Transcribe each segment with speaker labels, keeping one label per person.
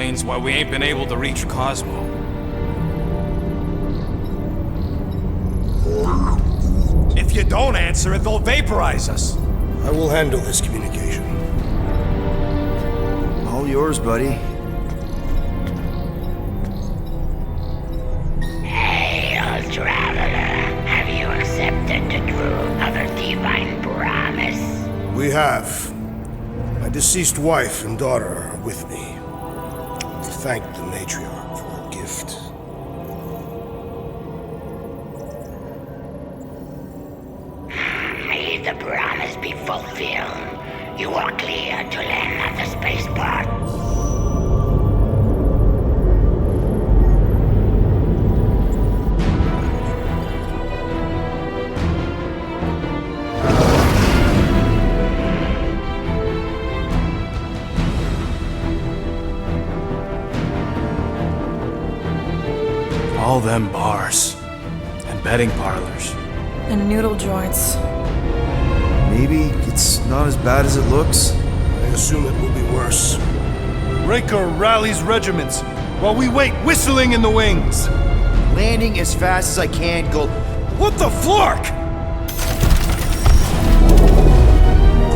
Speaker 1: explains why we ain't been able to reach Cosmo.
Speaker 2: If you don't answer it, they'll vaporize us.
Speaker 3: I will handle this communication.
Speaker 4: All yours, buddy.
Speaker 5: Hail, traveler. Have you accepted the truth of a divine promise?
Speaker 3: We have. My deceased wife and daughter are with me. Thank the matriarch for her gift.
Speaker 5: May the promise be fulfilled. You are clear to land at the spaceport.
Speaker 1: All them bars. And betting parlors.
Speaker 6: And noodle joints.
Speaker 4: Maybe it's not as bad as it looks.
Speaker 3: I assume it will be worse.
Speaker 2: Raker rallies regiments while we wait whistling in the wings.
Speaker 4: Landing as fast as I can, Gold.
Speaker 2: What the flark?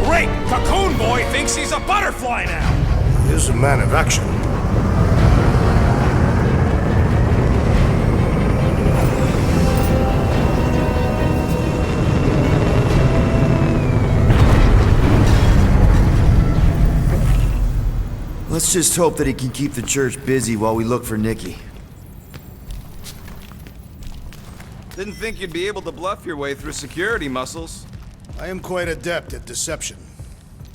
Speaker 2: Great! Cocoon Boy thinks he's a butterfly now!
Speaker 3: He is a man of action.
Speaker 4: Let's just hope that he can keep the church busy while we look for Nikki.
Speaker 1: Didn't think you'd be able to bluff your way through security muscles.
Speaker 3: I am quite adept at deception.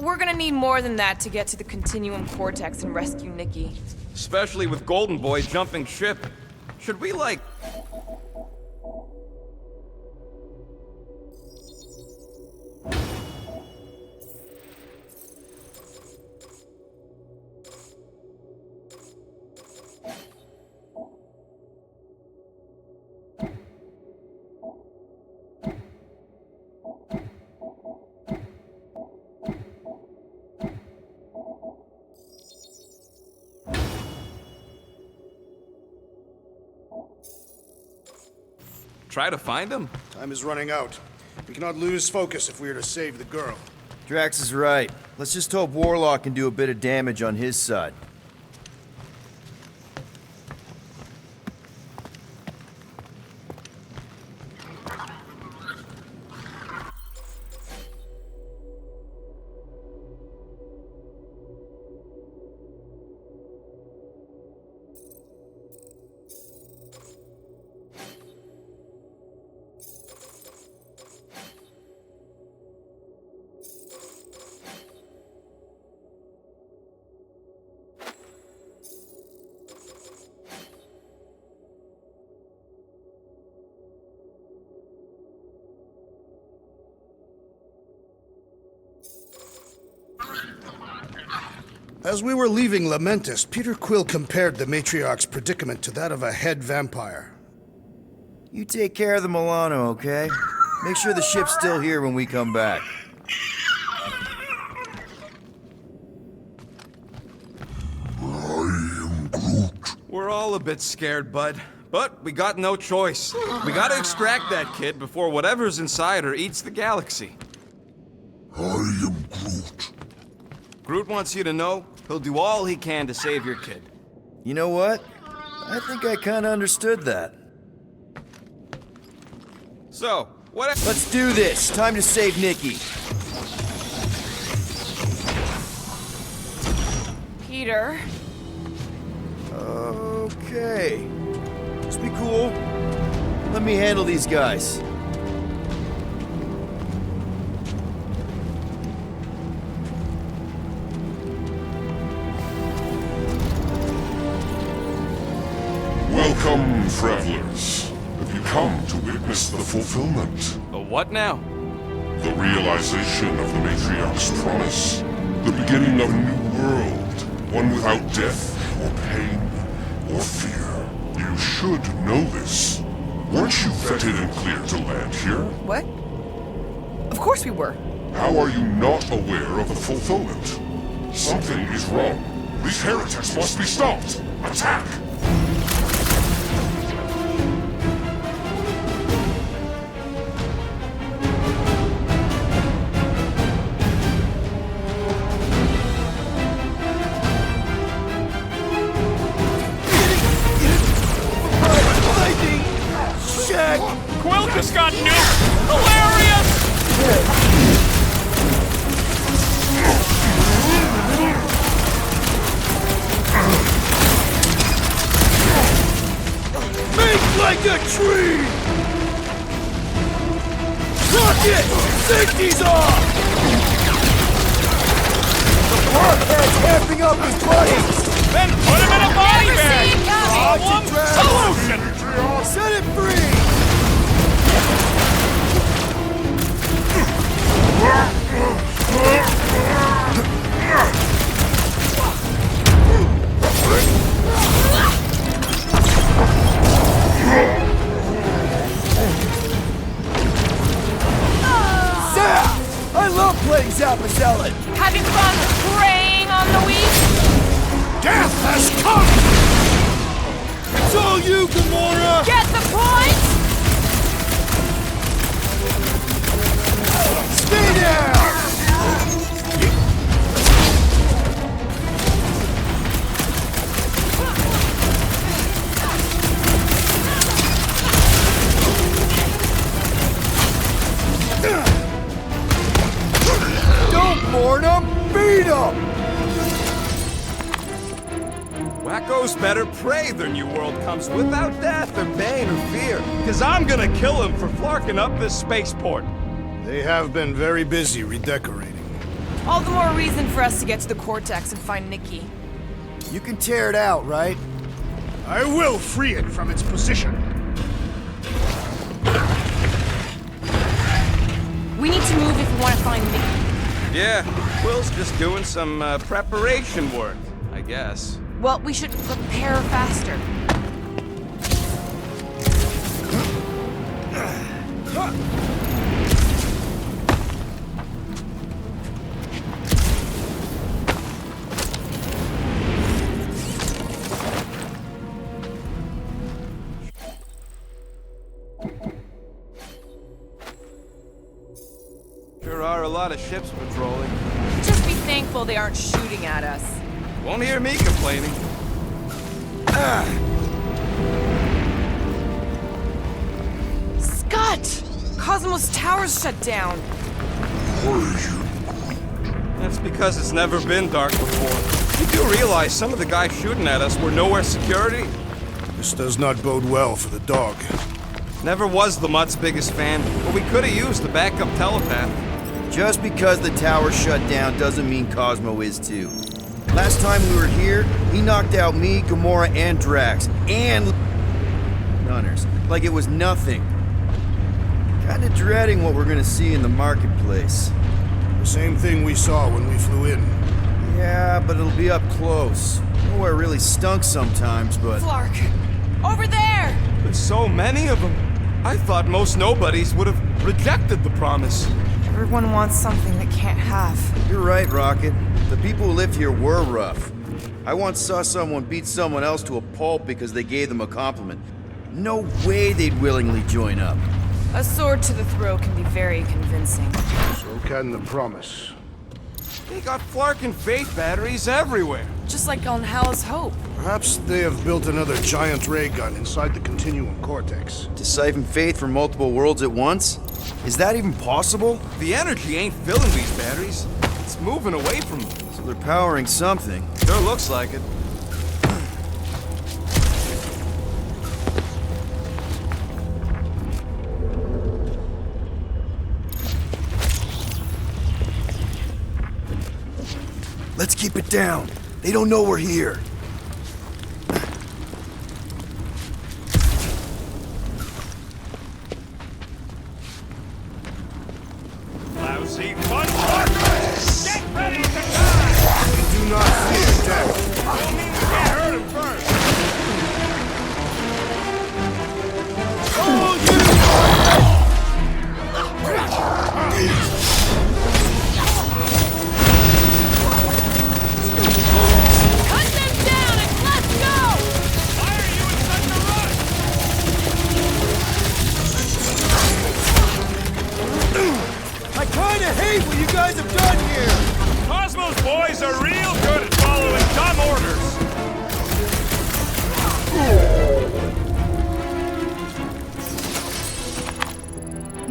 Speaker 6: We're gonna need more than that to get to the Continuum Cortex and rescue Nikki.
Speaker 1: Especially with Golden Boy jumping ship. Should we, like... try to find him?
Speaker 3: Time is running out. We cannot lose focus if we are to save the girl.
Speaker 4: Drax is right. Let's just hope Warlock can do a bit of damage on his side.
Speaker 3: As we were leaving Lamentus, Peter Quill compared the Matriarch's predicament to that of a head vampire.
Speaker 4: You take care of the Milano, okay? Make sure the ship's still here when we come back.
Speaker 1: We're all a bit scared, bud. But we got no choice. We gotta extract that kid before whatever's inside her eats the galaxy.
Speaker 7: I am Groot.
Speaker 1: Groot wants you to know he'll do all he can to save your kid.
Speaker 4: You know what? I think I kinda understood that.
Speaker 1: So, what...
Speaker 4: Let's do this! Time to save Nikki.
Speaker 6: Peter?
Speaker 4: Okay. Just be cool. Let me handle these guys.
Speaker 7: Welcome, travelers. Have you come to witness the fulfillment?
Speaker 1: The what now?
Speaker 7: The realization of the Matriarch's promise. The beginning of a new world. One without death, or pain, or fear. You should know this. Weren't you vetted and cleared to land here?
Speaker 6: What? Of course we were.
Speaker 7: How are you not aware of the fulfillment? Something is wrong. These heretics must be stopped! Attack!
Speaker 2: Quill just got nuked! Hilarious!
Speaker 3: Make like a tree! Rocket! Safety's off! The blockhead's amping up his buddies!
Speaker 2: Then put him in a body
Speaker 6: Never
Speaker 2: bag!
Speaker 6: see it coming.
Speaker 2: Problem, solution!
Speaker 3: Set it free! Zap! I love playing Zappazellan!
Speaker 6: Having fun preying on the weak?
Speaker 3: Death has come! It's all you, Gamora!
Speaker 6: Get the point?
Speaker 3: Stay down! Don't mourn him! Beat him!
Speaker 1: Wacko's better prey their new world comes without death or pain or fear. Cause I'm gonna kill him for flarking up this spaceport.
Speaker 3: They have been very busy redecorating.
Speaker 6: All the more reason for us to get to the Cortex and find Nikki.
Speaker 3: You can tear it out, right? I will free it from its position.
Speaker 6: We need to move if we want to find Nikki.
Speaker 1: Yeah, Quill's just doing some preparation work, I guess.
Speaker 6: Well, we should prepare faster.
Speaker 1: Sure are a lot of ships patrolling.
Speaker 6: Just be thankful they aren't shooting at us.
Speaker 1: Won't hear me complaining.
Speaker 6: Scott! Cosmos Tower's shut down.
Speaker 1: That's because it's never been dark before. You do realize some of the guys shooting at us were Knowhere security?
Speaker 3: This does not bode well for the dog.
Speaker 1: Never was the Mutt's biggest fan, but we could have used the backup telepath.
Speaker 4: Just because the tower shut down doesn't mean Cosmo is too. Last time we were here, he knocked out me, Gamora, and Drax, and Gunners, like it was nothing. Kinda dreading what we're gonna see in the marketplace.
Speaker 3: The same thing we saw when we flew in.
Speaker 4: Yeah, but it'll be up close. Nowhere really stunk sometimes, but...
Speaker 6: Flark! Over there!
Speaker 1: There's so many of them. I thought most nobodies would have rejected the promise.
Speaker 6: Everyone wants something they can't have.
Speaker 4: You're right, Rocket. The people who lived here were rough. I once saw someone beat someone else to a pulp because they gave them a compliment. No way they'd willingly join up.
Speaker 6: A sword to the throat can be very convincing.
Speaker 3: So can the promise.
Speaker 1: They got Flark and Faith batteries everywhere.
Speaker 6: Just like on Hell's Hope.
Speaker 3: Perhaps they have built another giant ray gun inside the Continuum Cortex.
Speaker 4: To siphon faith from multiple worlds at once? Is that even possible?
Speaker 1: The energy ain't filling these batteries. It's moving away from them.
Speaker 4: So they're powering something.
Speaker 1: Sure looks like it.
Speaker 4: Let's keep it down. They don't know we're here.
Speaker 2: Lousy fun partners! Get ready to die!
Speaker 3: Do not fear death.
Speaker 2: We'll need to get hurt him first!
Speaker 6: Cut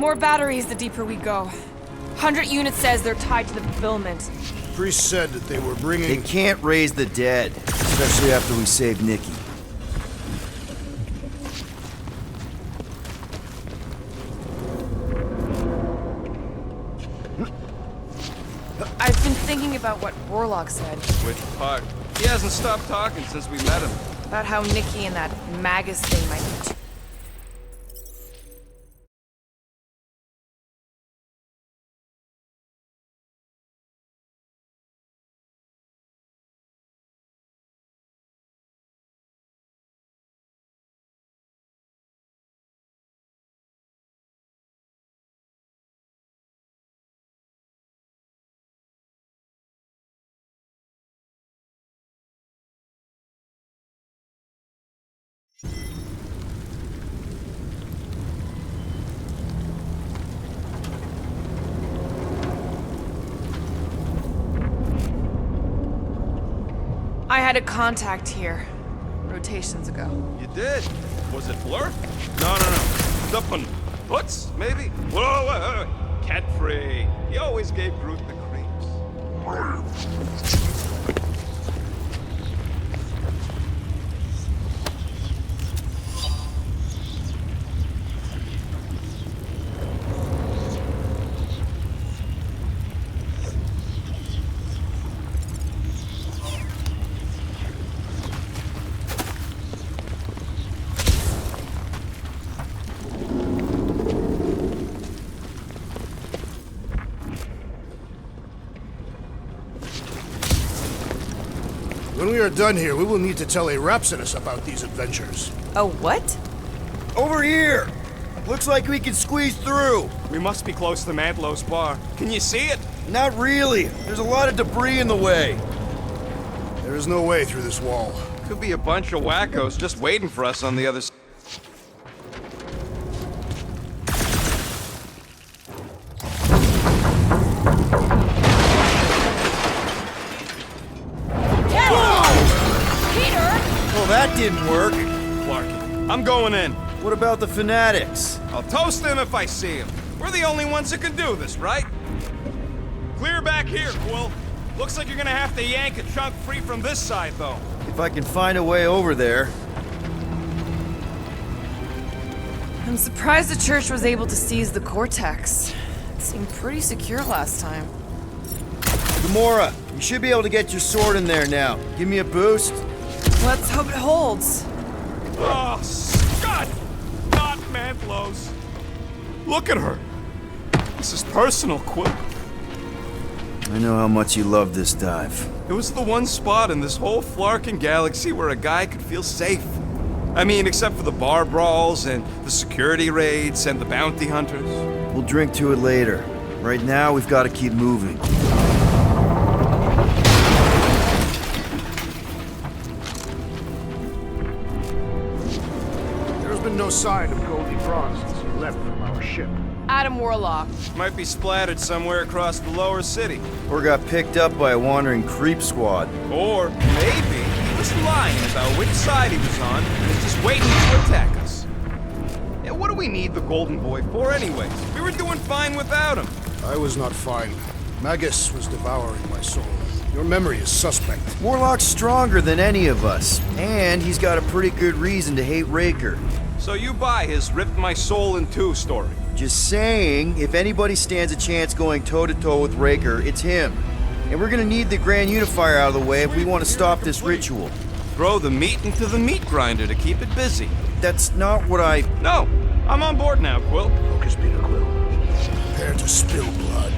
Speaker 6: More batteries the deeper we go. 100 units says they're tied to the fulfillment.
Speaker 3: Priest said that they were
Speaker 4: They
Speaker 3: bringing...
Speaker 4: can't raise the dead, especially after we save Nikki.
Speaker 6: I've been thinking about what Warlock said.
Speaker 1: Which part? He hasn't stopped talking since we met him.
Speaker 6: About how Nikki and that Magus thing might be too. I had a contact here, rotations ago.
Speaker 1: You did? Was it Blur? No. Duppin. Putz, maybe? Whoa. Cat free. He always gave Groot the creeps.
Speaker 3: When we are done here, we will need to tell a Rhapsodus about these adventures.
Speaker 6: Oh, what?
Speaker 4: Over here! Looks like we can squeeze through.
Speaker 1: We must be close to Mantlo's bar. Can you see it?
Speaker 4: Not really. There's a lot of debris in the way.
Speaker 3: There is no way through this wall.
Speaker 1: Could be a bunch of wackos just waiting for us on the other side.
Speaker 4: Well, that didn't work.
Speaker 1: Clarky, I'm going in.
Speaker 4: What about the fanatics?
Speaker 1: I'll toast them if I see them. We're the only ones that can do this, right? Clear back here, Quill. Looks like you're gonna have to yank a chunk free from this side, though.
Speaker 4: If I can find a way over there.
Speaker 6: I'm surprised the church was able to seize the Cortex. It seemed pretty secure last time.
Speaker 4: Gamora, you should be able to get your sword in there now. Give me a boost.
Speaker 6: Let's hope it holds.
Speaker 1: Oh, Scott! Not Mantlo's. Look at her. This is personal, Quill.
Speaker 4: I know how much you love this dive.
Speaker 1: It was the one spot in this whole Flarkin galaxy where a guy could feel safe. I mean, except for the bar brawls and the security raids and the bounty hunters.
Speaker 4: We'll drink to it later. Right now, we've got to keep moving.
Speaker 3: There's been no sign of Goldie Bronze since he left from our ship.
Speaker 6: Adam Warlock.
Speaker 1: Might be splattered somewhere across the lower city.
Speaker 4: Or got picked up by a wandering creep squad.
Speaker 1: Or maybe he was lying about which side he was on and is just waiting to attack us. Yeah, what do we need the Golden Boy for anyways? We were doing fine without him.
Speaker 3: I was not fine. Magus was devouring my soul. Your memory is suspect.
Speaker 4: Warlock's stronger than any of us, and he's got a pretty good reason to hate Raker.
Speaker 1: So you buy his ripped my soul in two story.
Speaker 4: Just saying, if anybody stands a chance going toe-to-toe with Raker, it's him. And we're gonna need the Grand Unifier out of the way if we want to stop this ritual.
Speaker 1: Throw the meat into the meat grinder to keep it busy.
Speaker 4: That's not what I...
Speaker 1: No, I'm on board now, Quill.
Speaker 3: Focus, Peter Quill. Prepare to spill blood.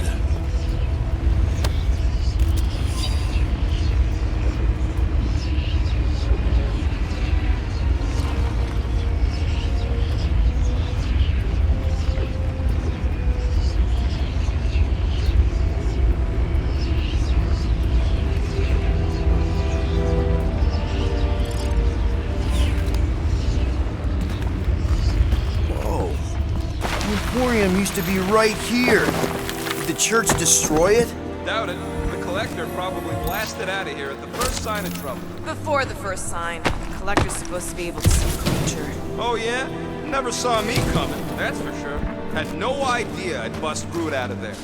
Speaker 4: Emporium used to be right here. Did the church destroy it?
Speaker 1: Doubt it. The Collector probably blasted out of here at the first sign of trouble.
Speaker 6: Before the first sign, the Collector's supposed to be able to see the future.
Speaker 1: Oh yeah? Never saw me coming, that's for sure. Had no idea I'd bust Groot out of there.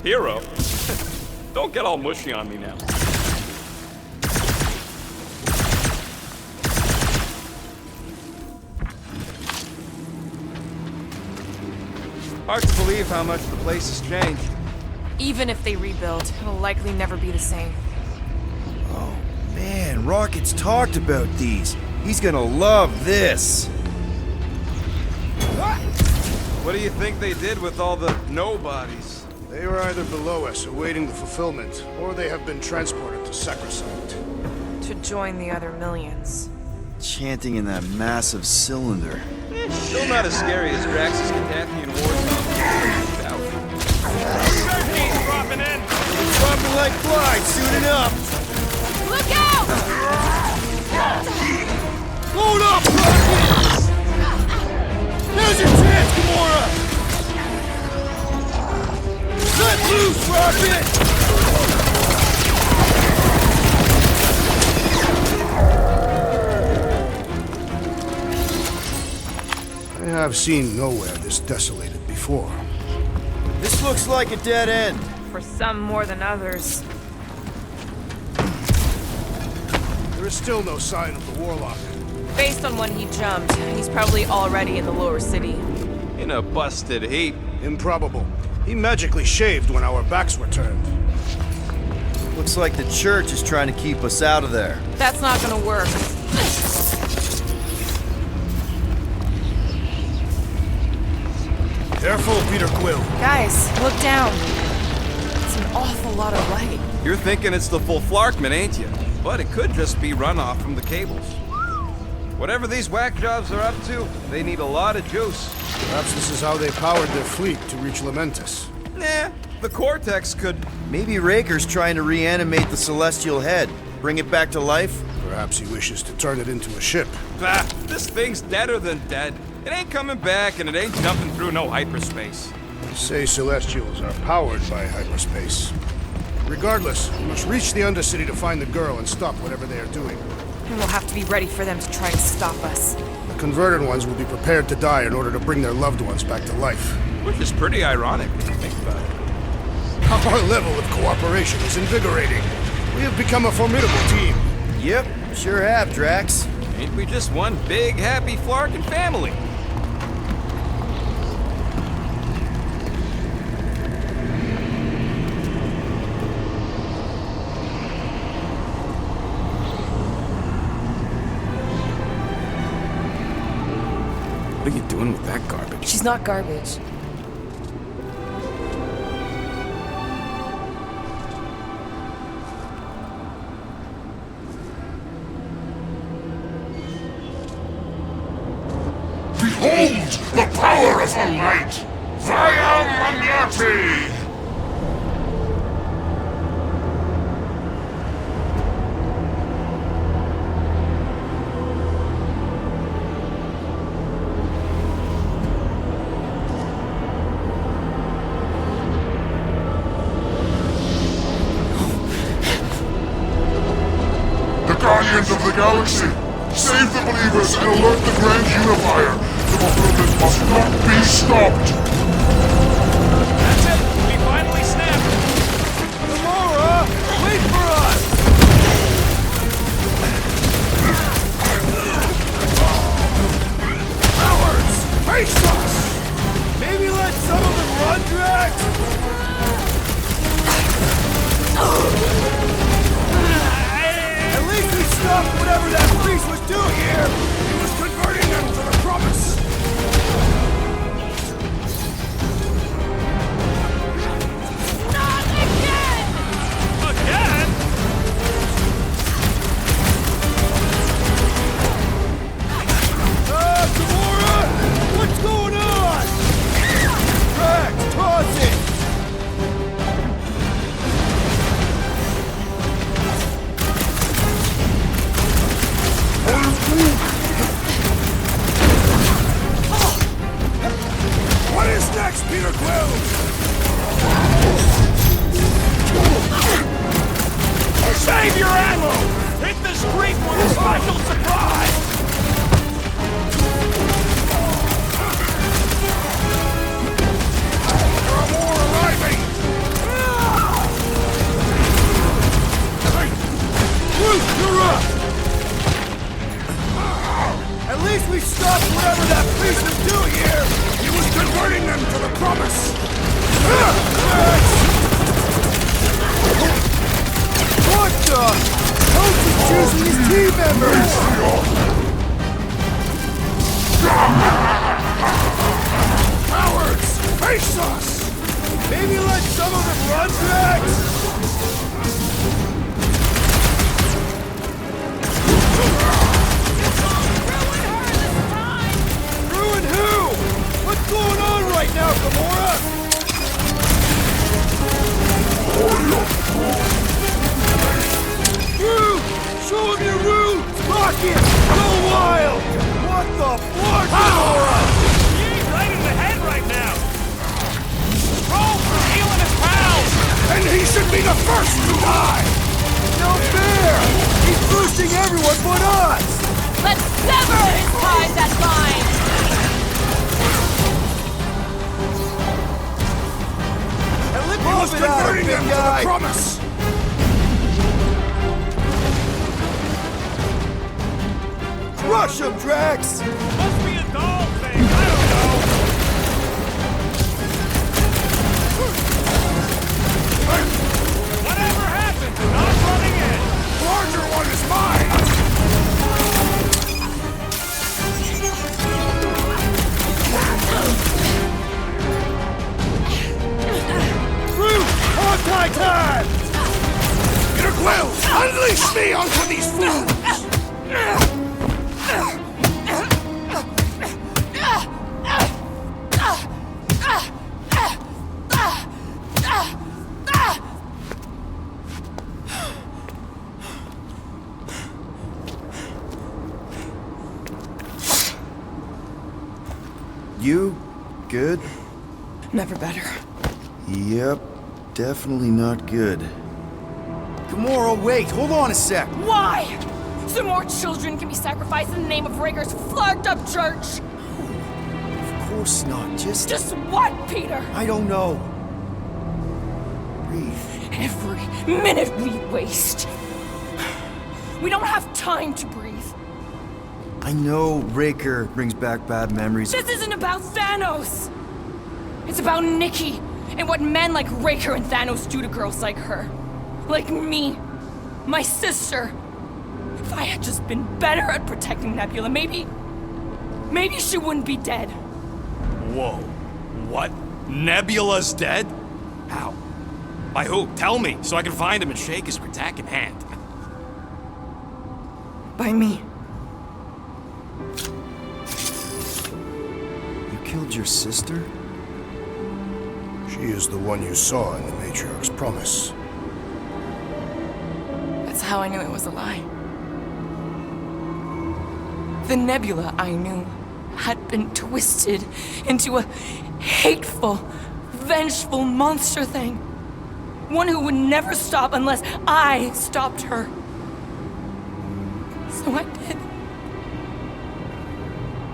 Speaker 1: Hero? Don't get all mushy on me now. Hard to believe how much the place has changed.
Speaker 6: Even if they rebuild, it'll likely never be the same.
Speaker 4: Oh, man, Rocket's talked about these. He's gonna love this.
Speaker 1: What do you think they did with all the nobodies?
Speaker 3: They are either below us awaiting the fulfillment, or they have been transported to Sacrosanct.
Speaker 6: To join the other millions.
Speaker 4: Chanting in that massive cylinder.
Speaker 1: Still not as scary as Drax's Catathian war song.
Speaker 2: He's dropping in!
Speaker 4: Dropping like flies soon enough!
Speaker 6: Look out!
Speaker 4: Load up, Rocket! Now's your chance, Gamora! Let loose, Rocket!
Speaker 3: I have seen Knowhere this desolated before.
Speaker 4: This looks like a dead end.
Speaker 6: For some more than others.
Speaker 3: There is still no sign of the Warlock.
Speaker 6: Based on when he jumped, he's probably already in the lower city.
Speaker 1: In a busted heap.
Speaker 3: Improbable. He magically shaved when our backs were turned.
Speaker 4: Looks like the church is trying to keep us out of there.
Speaker 6: That's not gonna work.
Speaker 3: Careful, Peter Quill.
Speaker 6: Guys, look down. It's an awful lot of light.
Speaker 1: You're thinking it's the full Flarkman, ain't you? But it could just be runoff from the cables. Whatever these whack jobs are up to, they need a lot of juice.
Speaker 3: Perhaps this is how they powered their fleet to reach Lamentus.
Speaker 1: Nah, the Cortex could...
Speaker 4: Maybe Raker's trying to reanimate the Celestial Head. Bring it back to life?
Speaker 3: Perhaps he wishes to turn it into a ship.
Speaker 1: Bah, this thing's deader than dead. It ain't coming back, and it ain't jumping through no hyperspace.
Speaker 3: They say Celestials are powered by hyperspace. Regardless, we must reach the Undercity to find the girl and stop whatever they are doing.
Speaker 6: And we'll have to be ready for them to try to stop us.
Speaker 3: The converted ones will be prepared to die in order to bring their loved ones back to life.
Speaker 1: Which is pretty ironic when you think about it.
Speaker 3: Our level of cooperation is invigorating. We have become a formidable team.
Speaker 4: Yep, sure have, Drax.
Speaker 1: Ain't we just one big, happy Flarkin family? What are you doing with that garbage?
Speaker 6: She's not garbage.
Speaker 7: Behold the power of the light! Via Magnati! The Guardians of the Galaxy! Save the believers and alert the Grand Unifier! The fulfillment must not be stopped!
Speaker 2: That's it! We finally snapped!
Speaker 4: Gamora! Wait for us!
Speaker 3: Cowards! Face us!
Speaker 4: Maybe let some of them run, Drax? At least we stopped whatever that beast was doing here!
Speaker 3: He was converting them to the promise!
Speaker 6: Not again!
Speaker 2: Again?
Speaker 4: Gamora! What's going on? Drax, toss it!
Speaker 3: least we stopped whatever that priest is doing here!
Speaker 2: He was converting them to the promise!
Speaker 3: What the? How's he choosing his team members?
Speaker 2: Cowards! Face us!
Speaker 3: Maybe let some of them run, Drax? Ruin who? What's going on right now, Gamora? Groot! Show him your roots! Rocket! Go wild! What the fuck, Gamora?
Speaker 2: He's right in the head right now! Roll for healing his pals! And he should be the first to die!
Speaker 3: No fair! He's boosting everyone but us!
Speaker 6: Let's sever his ties that bind!
Speaker 3: And let
Speaker 2: He was
Speaker 3: it out,
Speaker 2: converting
Speaker 3: big
Speaker 2: them to
Speaker 3: guy!
Speaker 2: the promise!
Speaker 3: Crush him, Drax!
Speaker 2: Must be a dog thing, I don't know! Whatever happened to not running in? The larger one is mine!
Speaker 3: Groot! Hawkeye time!
Speaker 2: Peter Quill, unleash me onto these fools!
Speaker 4: You? Good?
Speaker 6: Never better.
Speaker 4: Yep, definitely not good. Gamora, wait! Hold on a sec!
Speaker 6: Why? So more children can be sacrificed in the name of Raker's flagged up church?
Speaker 4: Of course not,
Speaker 6: Just what, Peter?
Speaker 4: I don't know. Breathe.
Speaker 6: Every minute we waste. We don't have time to breathe.
Speaker 4: I know Raker brings back bad memories.
Speaker 6: This isn't about Thanos. It's about Nikki and what men like Raker and Thanos do to girls like her. Like me. My sister. If I had just been better at protecting Nebula, maybe she wouldn't be dead.
Speaker 1: Whoa. What? Nebula's dead? How? By who? Tell me, so I can find him and shake his attacking hand.
Speaker 6: By me.
Speaker 4: You killed your sister?
Speaker 3: She is the one you saw in the Matriarch's promise.
Speaker 6: That's how I knew it was a lie. The Nebula I knew had been twisted into a hateful, vengeful monster thing. One who would never stop unless I stopped her. So I did.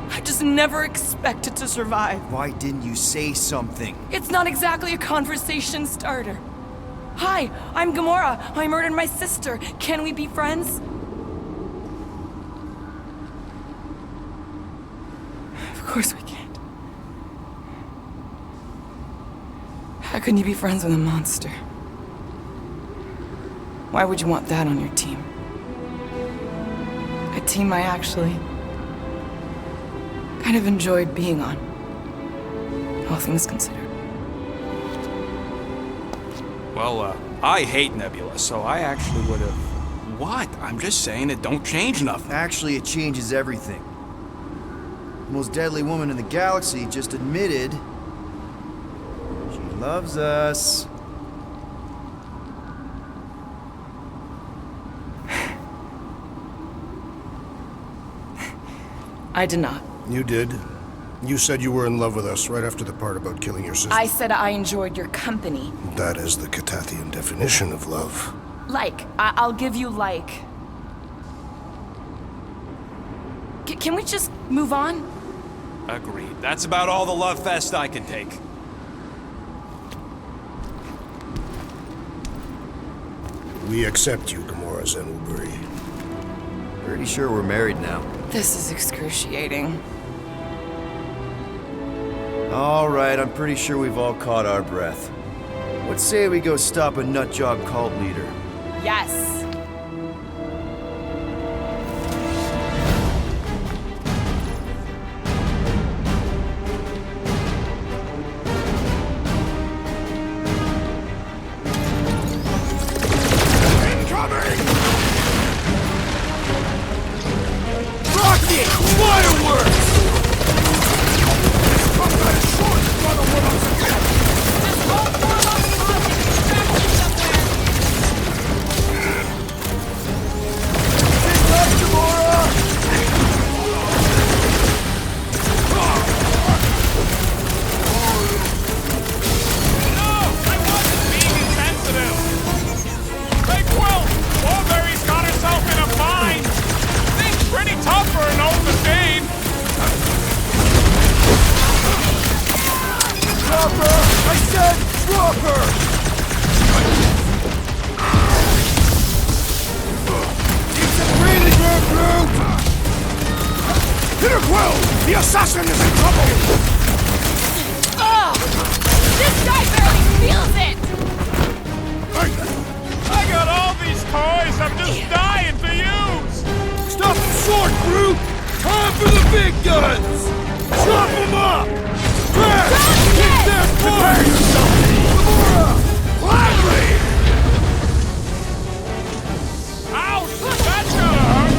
Speaker 6: I just never expected to survive.
Speaker 4: Why didn't you say something?
Speaker 6: It's not exactly a conversation starter. Hi, I'm Gamora. I murdered my sister. Can we be friends? Of course we can't. How can you be friends with a monster? Why would you want that on your team? A team I actually kind of enjoyed being on. All things considered.
Speaker 1: Well, I hate Nebula, so I actually would have... What? I'm just saying it don't change nothing.
Speaker 4: Actually, it changes everything. The most deadly woman in the galaxy just admitted she loves us.
Speaker 6: I did not.
Speaker 3: You did. You said you were in love with us right after the part about killing your sister.
Speaker 6: I said I enjoyed your company.
Speaker 3: That is the Catathian definition of love.
Speaker 6: Like. I'll give you like. Can we just move on?
Speaker 1: Agreed. That's about all the love fest I can take.
Speaker 3: We accept you, Gamora Zenwuburi.
Speaker 4: Pretty sure we're married now.
Speaker 6: This is excruciating.
Speaker 4: All right, I'm pretty sure we've all caught our breath. What say we go stop a nutjob cult leader?
Speaker 6: Yes.
Speaker 2: The assassin is in trouble!
Speaker 6: Oh! This guy barely feels it!
Speaker 2: I got all these toys I'm just dying to use!
Speaker 3: Stop short, Groot! Time for the big guns! Chop them up! Crash! Kick their Prepare yourself! Gamora! Gladly!
Speaker 2: Ouch! That's gonna hurt!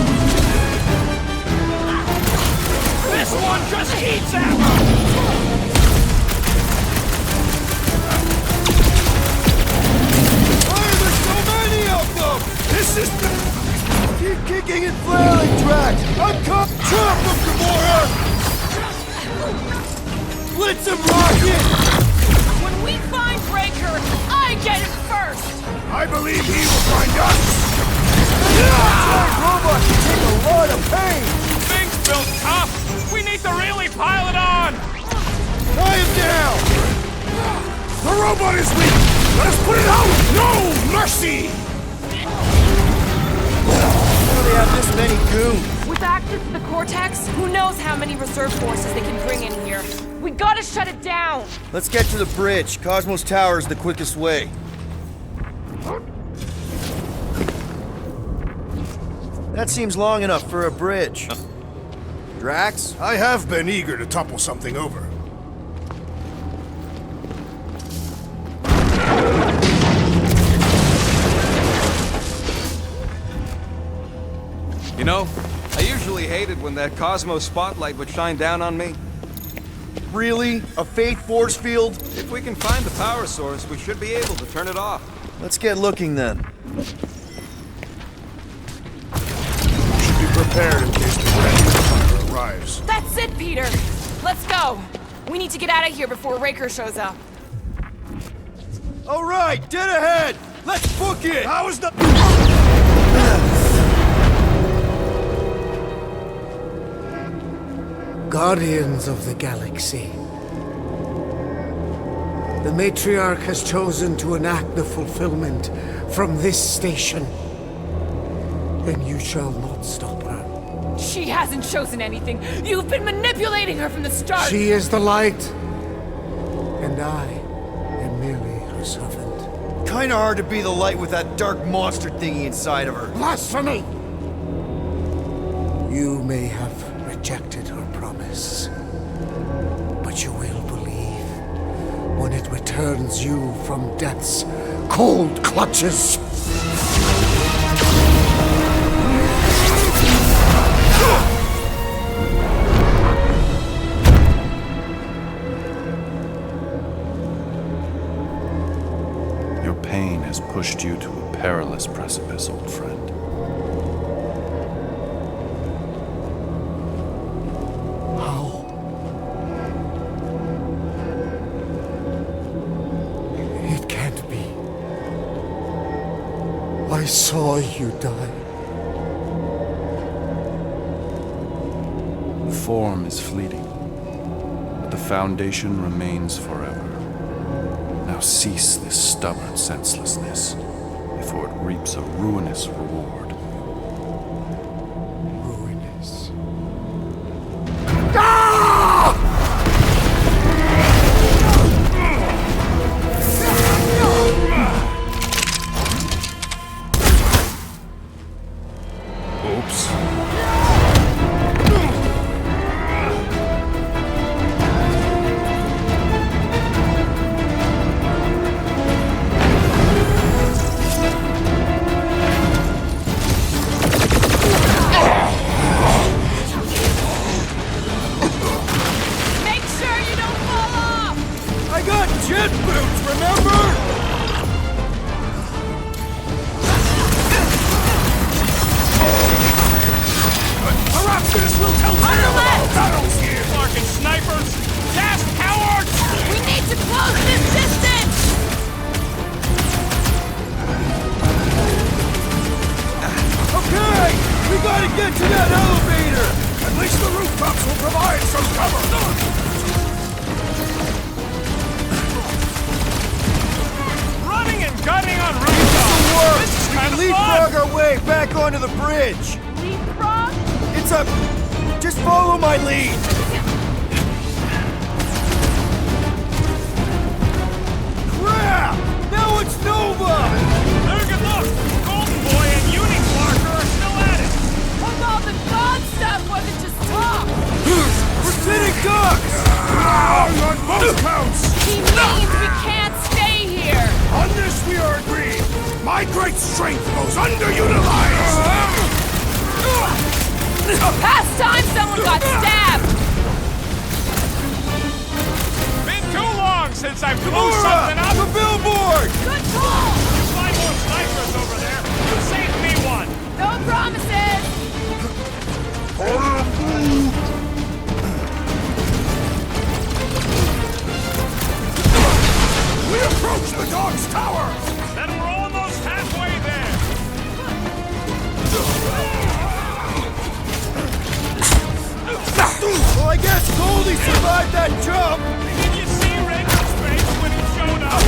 Speaker 2: This one just heats ammo!
Speaker 3: Why are there so many of them? This is the... Keep kicking and flailing, Drax! I'm caught! Chop them, Gamora! Blitz him, Rocket!
Speaker 6: When we find Raker, I get it first!
Speaker 3: I believe he will find us! That robot can take a lot of pain!
Speaker 2: Things built tough! We need to really pile it on!
Speaker 3: Tie him down! The robot is weak! Let us put it out! No mercy!
Speaker 4: How do they have this many goons?
Speaker 6: With access to the Cortex, who knows how many reserve forces they can bring in here. We gotta shut it down!
Speaker 4: Let's get to the bridge. Cosmos Tower is the quickest way. That seems long enough for a bridge. Drax?
Speaker 3: I have been eager to topple something over.
Speaker 1: You know, I usually hated when that Cosmo spotlight would shine down on me.
Speaker 4: Really? A fate force field?
Speaker 1: If we can find the power source, we should be able to turn it off.
Speaker 4: Let's get looking then.
Speaker 3: Should be prepared in case the Red Hunter arrives.
Speaker 6: That's it, Peter! Let's go! We need to get out of here before Raker shows up.
Speaker 4: All right, dead ahead! Let's book it!
Speaker 3: How is the...
Speaker 8: Guardians of the Galaxy. The Matriarch has chosen to enact the fulfillment from this station. And you shall not stop her.
Speaker 6: She hasn't chosen anything. You've been manipulating her from the start.
Speaker 8: She is the light. And I am merely her servant.
Speaker 4: Kinda hard to be the light with that dark monster thingy inside of her.
Speaker 8: Blasphemy! You may have rejected her promise, but you will believe when it returns you from death's cold clutches.
Speaker 9: Your pain has pushed you to a perilous precipice, old friend. I saw you die. Form is fleeting, but the foundation remains forever. Now cease this stubborn senselessness, before it reaps a ruinous reward.
Speaker 8: Ruinous.
Speaker 3: get to that elevator! At least the rooftops will provide some cover!
Speaker 2: Running and gunning on rooftops! This is kind of
Speaker 4: Leapfrog
Speaker 2: fun!
Speaker 4: our way back onto the bridge!
Speaker 6: Leapfrog?
Speaker 4: It's a... Just follow my lead! Crap! Now it's Nova!
Speaker 2: Look at look! Golden Boy and Unicorn are still at it!
Speaker 6: Hold on, the god stuff wasn't just talk!
Speaker 4: We're sitting ducks!
Speaker 3: On both counts!
Speaker 6: He means we can't stay here!
Speaker 3: On this we are agreed! My great strength goes underutilized!
Speaker 6: Past time someone got stabbed!
Speaker 2: Been too long since I blew something up!
Speaker 4: The billboard!
Speaker 6: Good call!
Speaker 2: You find more snipers over there! You saved me one!
Speaker 6: No promises!
Speaker 3: We approach the dog's tower!
Speaker 2: Then we're almost halfway there!
Speaker 4: Well, I guess Goldie survived that jump!
Speaker 2: Did you see Raker's face when he showed up?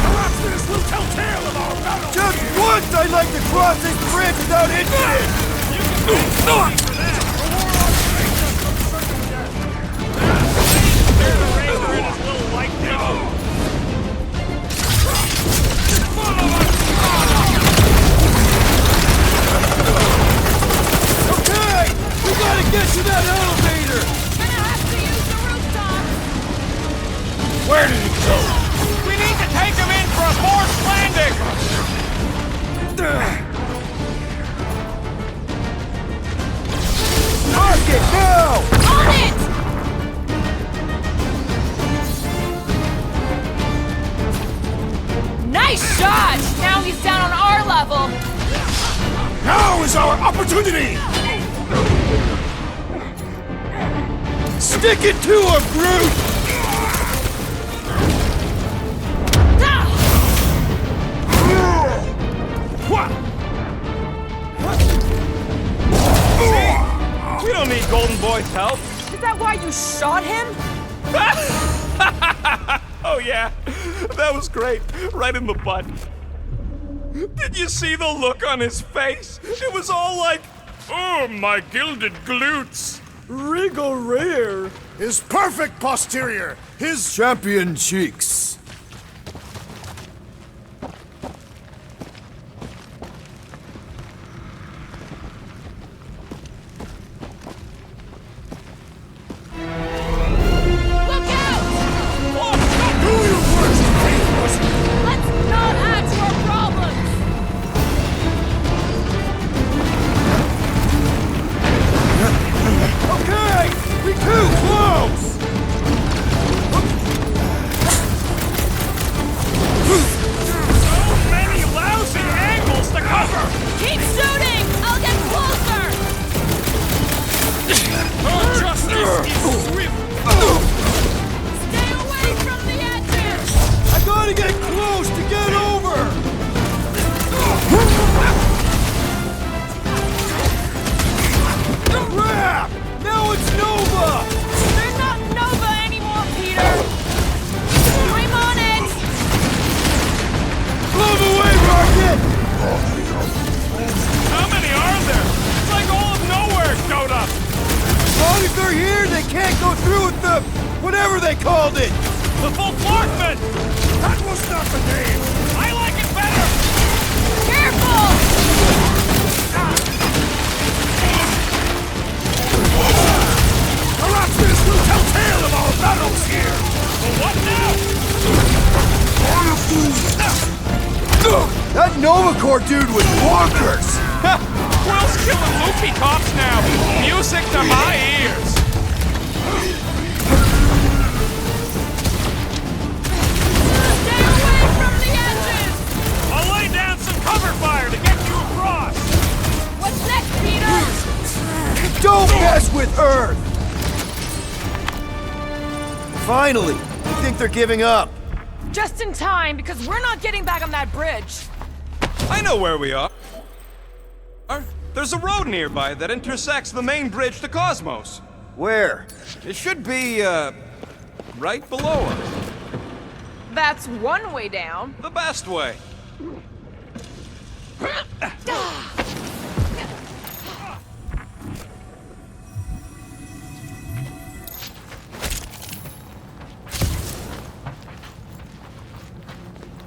Speaker 3: Perhaps this will tell tale of our battle!
Speaker 4: Just once I'd like to cross this bridge without incident!
Speaker 2: You can thank me for that! There's a Raker in his little light demo.
Speaker 3: Okay! We gotta get to that elevator!
Speaker 6: Gonna have to use the rooftop!
Speaker 3: Where did he go?
Speaker 2: We need to take him in for a forced landing!
Speaker 4: Mark it now!
Speaker 6: On it! Nice shot! Now he's down on our level!
Speaker 3: Now is our opportunity!
Speaker 4: Stick it to him, Groot!
Speaker 1: We don't need Golden Boy's help.
Speaker 6: Is that why you shot him?
Speaker 1: Oh yeah, that was great. Right in the butt. Did you see the look on his face? It was all like, oh, my gilded glutes.
Speaker 3: Regal rear! His perfect posterior! His
Speaker 4: Champion cheeks.
Speaker 6: Look out!
Speaker 3: do your worst, Kratos!
Speaker 6: Let's not add to our problems!
Speaker 4: Okay! We too close!
Speaker 2: So many lousy angles to cover!
Speaker 6: Keep shooting! I'll get closer!
Speaker 2: Oh, justice is swift!
Speaker 6: Stay away from the edges!
Speaker 4: I gotta get close to get over! Crap! Now it's Nova!
Speaker 6: They're not Nova anymore, Peter! I'm on it!
Speaker 4: Blow them away, Rocket!
Speaker 2: How many are there? It's like all of Knowhere showed up!
Speaker 4: As long as they're here, they can't go through with the... whatever they called it!
Speaker 2: The full Clarkman!
Speaker 3: That was not the name!
Speaker 2: I like it better!
Speaker 6: Careful!
Speaker 3: Perhaps this will tell tale of our battles here!
Speaker 2: Well, what now?
Speaker 4: That Nova Corps dude was bonkers!
Speaker 2: Quill's killing loopy cops now! Music to my ears!
Speaker 6: Stay away from the edges!
Speaker 2: I'll lay down some cover fire to get you across!
Speaker 6: What's next, Peter?
Speaker 4: Don't mess with Earth! Finally! I think they're giving up.
Speaker 6: Just in time, because we're not getting back on that bridge.
Speaker 1: I know where we are. There's a road nearby that intersects the main bridge to Cosmos.
Speaker 4: Where?
Speaker 1: It should be, right below us.
Speaker 6: That's one way down.
Speaker 1: The best way.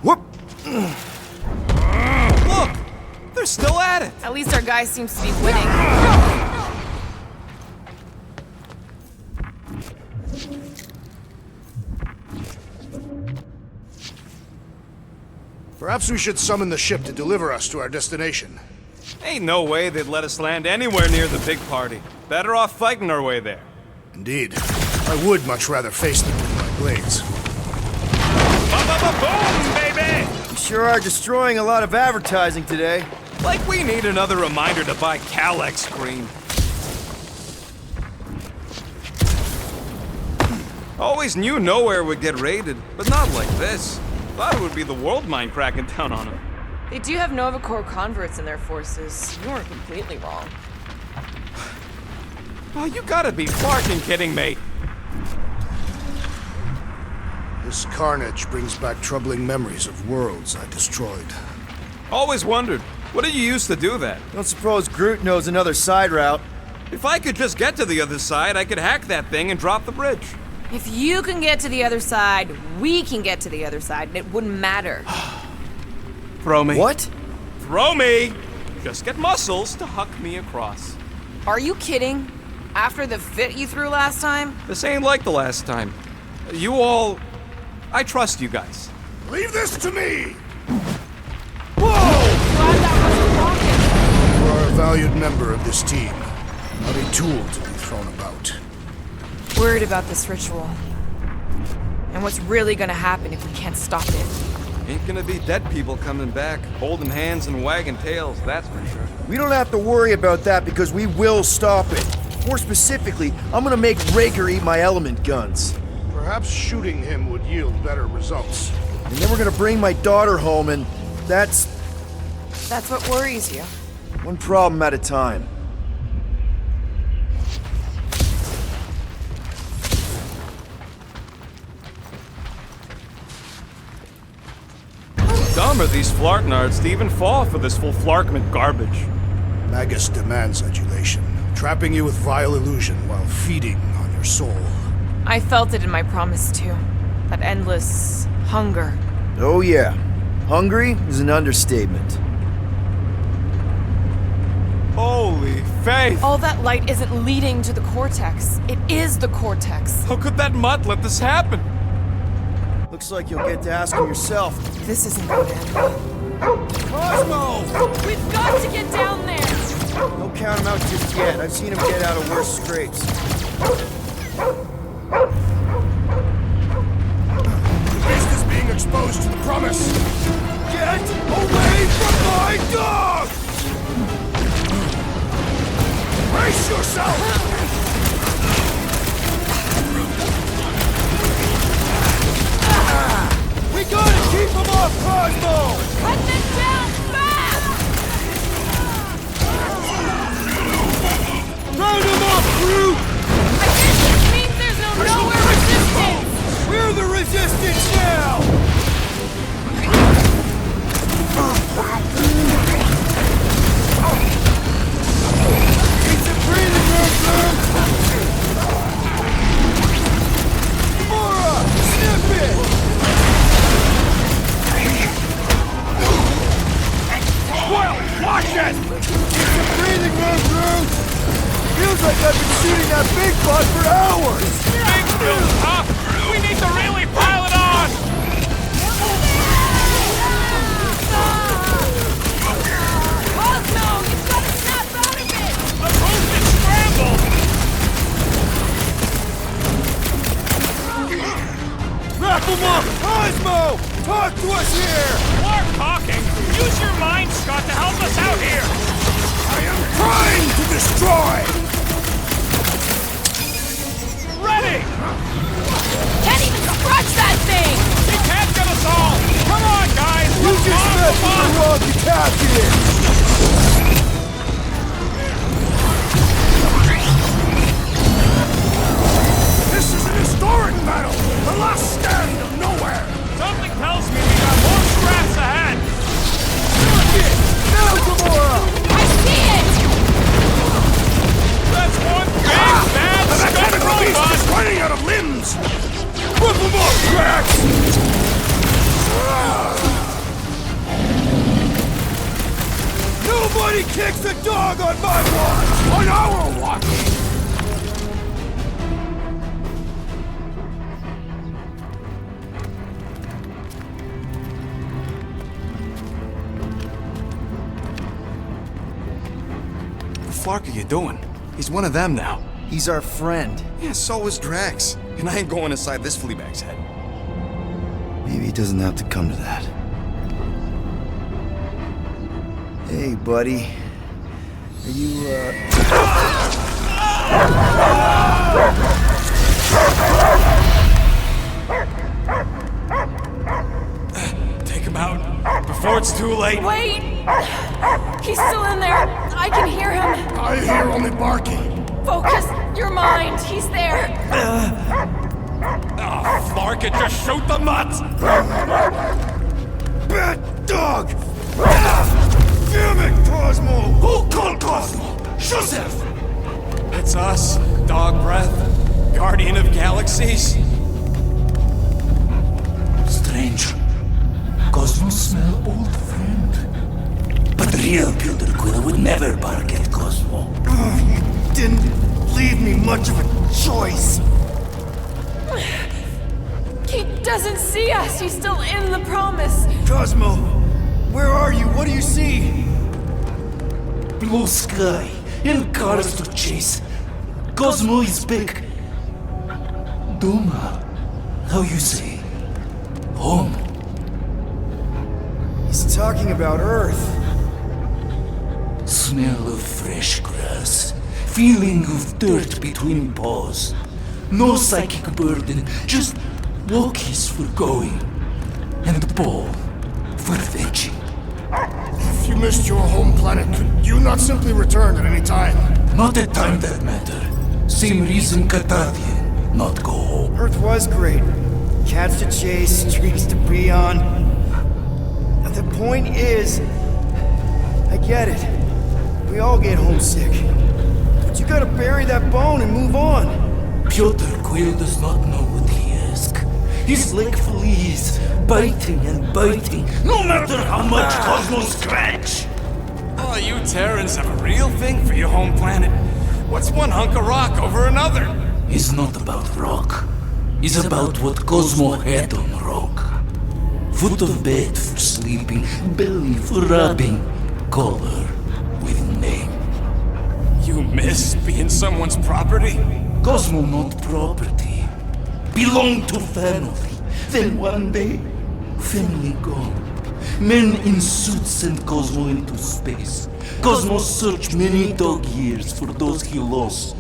Speaker 4: Whoop!
Speaker 1: Look! They're still at it!
Speaker 6: At least our guy seems to be winning.
Speaker 2: Perhaps we should summon the ship to deliver us to our destination.
Speaker 1: Ain't no way they'd let us land anywhere near the big party. Better off fighting our way there.
Speaker 2: Indeed. I would much rather face them with my blades.
Speaker 1: Ba-ba-ba-boom, baby!
Speaker 4: You sure are destroying a lot of advertising today.
Speaker 1: Like we need another reminder to buy Calyx cream. Always knew Knowhere would get raided, but not like this. Thought it would be the world mine cracking down on him.
Speaker 6: They do have Nova Corps converts in their forces. You weren't completely wrong.
Speaker 1: Oh, you gotta be fucking kidding me.
Speaker 2: This carnage brings back troubling memories of worlds I destroyed.
Speaker 1: Always wondered, what did you use to do that?
Speaker 4: Don't suppose Groot knows another side route.
Speaker 1: If I could just get to the other side, I could hack that thing and drop the bridge.
Speaker 6: If you can get to the other side, we can get to the other side, and it wouldn't matter.
Speaker 1: Throw me.
Speaker 4: What?
Speaker 1: Throw me! Just get muscles to huck me across.
Speaker 6: Are you kidding? After the fit you threw last time?
Speaker 1: This ain't like the last time. You all... I trust you guys.
Speaker 2: Leave this to me!
Speaker 6: Glad that wasn't
Speaker 2: You are a valued member of this team, not a tool to be thrown about.
Speaker 6: worried about this ritual. And what's really gonna happen if we can't stop it.
Speaker 1: Ain't gonna be dead people coming back, holding hands and wagging tails, that's for sure.
Speaker 4: We don't have to worry about that because we will stop it. More specifically, I'm gonna make Raker eat my element guns.
Speaker 2: Perhaps shooting him would yield better results.
Speaker 4: And then we're gonna bring my daughter home and that's
Speaker 6: That's what worries you.
Speaker 4: one problem at a time.
Speaker 1: Dumb are these flartnards to even fall for this full flarkment garbage.
Speaker 2: Magus demands adulation, trapping you with vile illusion while feeding on your soul.
Speaker 6: I felt it in my promise too. That endless hunger.
Speaker 4: Oh yeah, hungry is an understatement.
Speaker 1: Holy faith!
Speaker 6: All that light isn't leading to the cortex. It is the cortex.
Speaker 1: How could that mutt let this happen?
Speaker 4: Looks like you'll get to ask him yourself.
Speaker 6: This isn't going to end well.
Speaker 4: Cosmo!
Speaker 6: We've got to get down there!
Speaker 4: Don't count him out just yet. I've seen him get out of worse scrapes.
Speaker 2: The beast is being exposed to the promise.
Speaker 3: Get away from my dog!
Speaker 2: Brace yourself!
Speaker 3: We gotta keep him off Cosmo!
Speaker 6: Cut them down fast!
Speaker 3: Round him up, Groot!
Speaker 6: I guess this means there's no Knowhere resistance!
Speaker 3: We're the resistance now! Need some breathing room, Groot! Gamora! Snip it!
Speaker 2: Watch it!
Speaker 3: Breathing room, Groot! Feels like I've been shooting that big butt for hours!
Speaker 1: Big build, huh? We need to really pile it on!
Speaker 6: Cosmo, you've got to snap out of it!
Speaker 1: The roof is scrambled!
Speaker 3: Wrap him up! Cosmo! Talk to us here!
Speaker 1: More talking! Use your mind, Scott, to help us out here!
Speaker 2: I am trying to destroy!
Speaker 1: Ready!
Speaker 6: Can't even scratch that thing!
Speaker 1: He can't get us
Speaker 2: This is an historic battle! The last stand of Knowhere! Something tells me we got more scraps ahead!
Speaker 3: Now, Gamora!
Speaker 6: I see it!
Speaker 2: That's one big bad mechanical beast is running out of limbs!
Speaker 3: Rip them up, Drax! Nobody kicks a dog on my watch!
Speaker 2: On our watch!
Speaker 1: Flark are you doing? He's one of them now.
Speaker 4: He's our friend.
Speaker 1: Yeah, so is Drax. And I ain't going inside this fleabag's head.
Speaker 4: Maybe it doesn't have to come to that. Hey, buddy. Are you,
Speaker 1: Take him out before it's too late.
Speaker 6: Wait! He's still in there. I can hear him.
Speaker 2: I hear only barking.
Speaker 6: Focus your mind. He's there.
Speaker 1: Oh, Flark, it just shoot the nuts!
Speaker 3: Bad dog! Damn it, Cosmo!
Speaker 2: Who called Cosmo? Joseph!
Speaker 1: It's us, Dog Breath, Guardian of Galaxies.
Speaker 10: Strange. Cosmo smell old friend. But real Peter Quill would never bark at Cosmo.
Speaker 3: You didn't leave me much of a choice.
Speaker 6: He doesn't see us. He's still in the promise.
Speaker 3: Cosmo, where are you? What do you see?
Speaker 10: Blue sky and cars to chase. Cosmo is back. Doma. How you say? Home.
Speaker 4: He's talking about Earth.
Speaker 10: Smell of fresh grass. Feeling of dirt between paws. No psychic burden, just walkies for going. And ball for fetching.
Speaker 2: If you missed your home planet, could you not simply return at any time?
Speaker 10: Not at time that matter. Same reason Catadian not go home.
Speaker 4: Earth was great. Cats to chase, streets to be on. The point is, I get it. We all get homesick. But you gotta bury that bone and move on.
Speaker 10: Piotr Quill does not know what he asks. He's like fleas, biting and biting, no matter how much Cosmo scratch.
Speaker 1: Oh, you Terrans have a real thing for your home planet. What's one hunk of rock over another?
Speaker 10: It's not about rock. It's about what Cosmo had on rock. Foot of bed for sleeping, belly for rubbing, color with name.
Speaker 1: You miss being someone's property?
Speaker 10: Cosmo not property. Belong to family. Then one day, family gone. Men in suits send Cosmo into space. Cosmo searched many dog years for those he lost.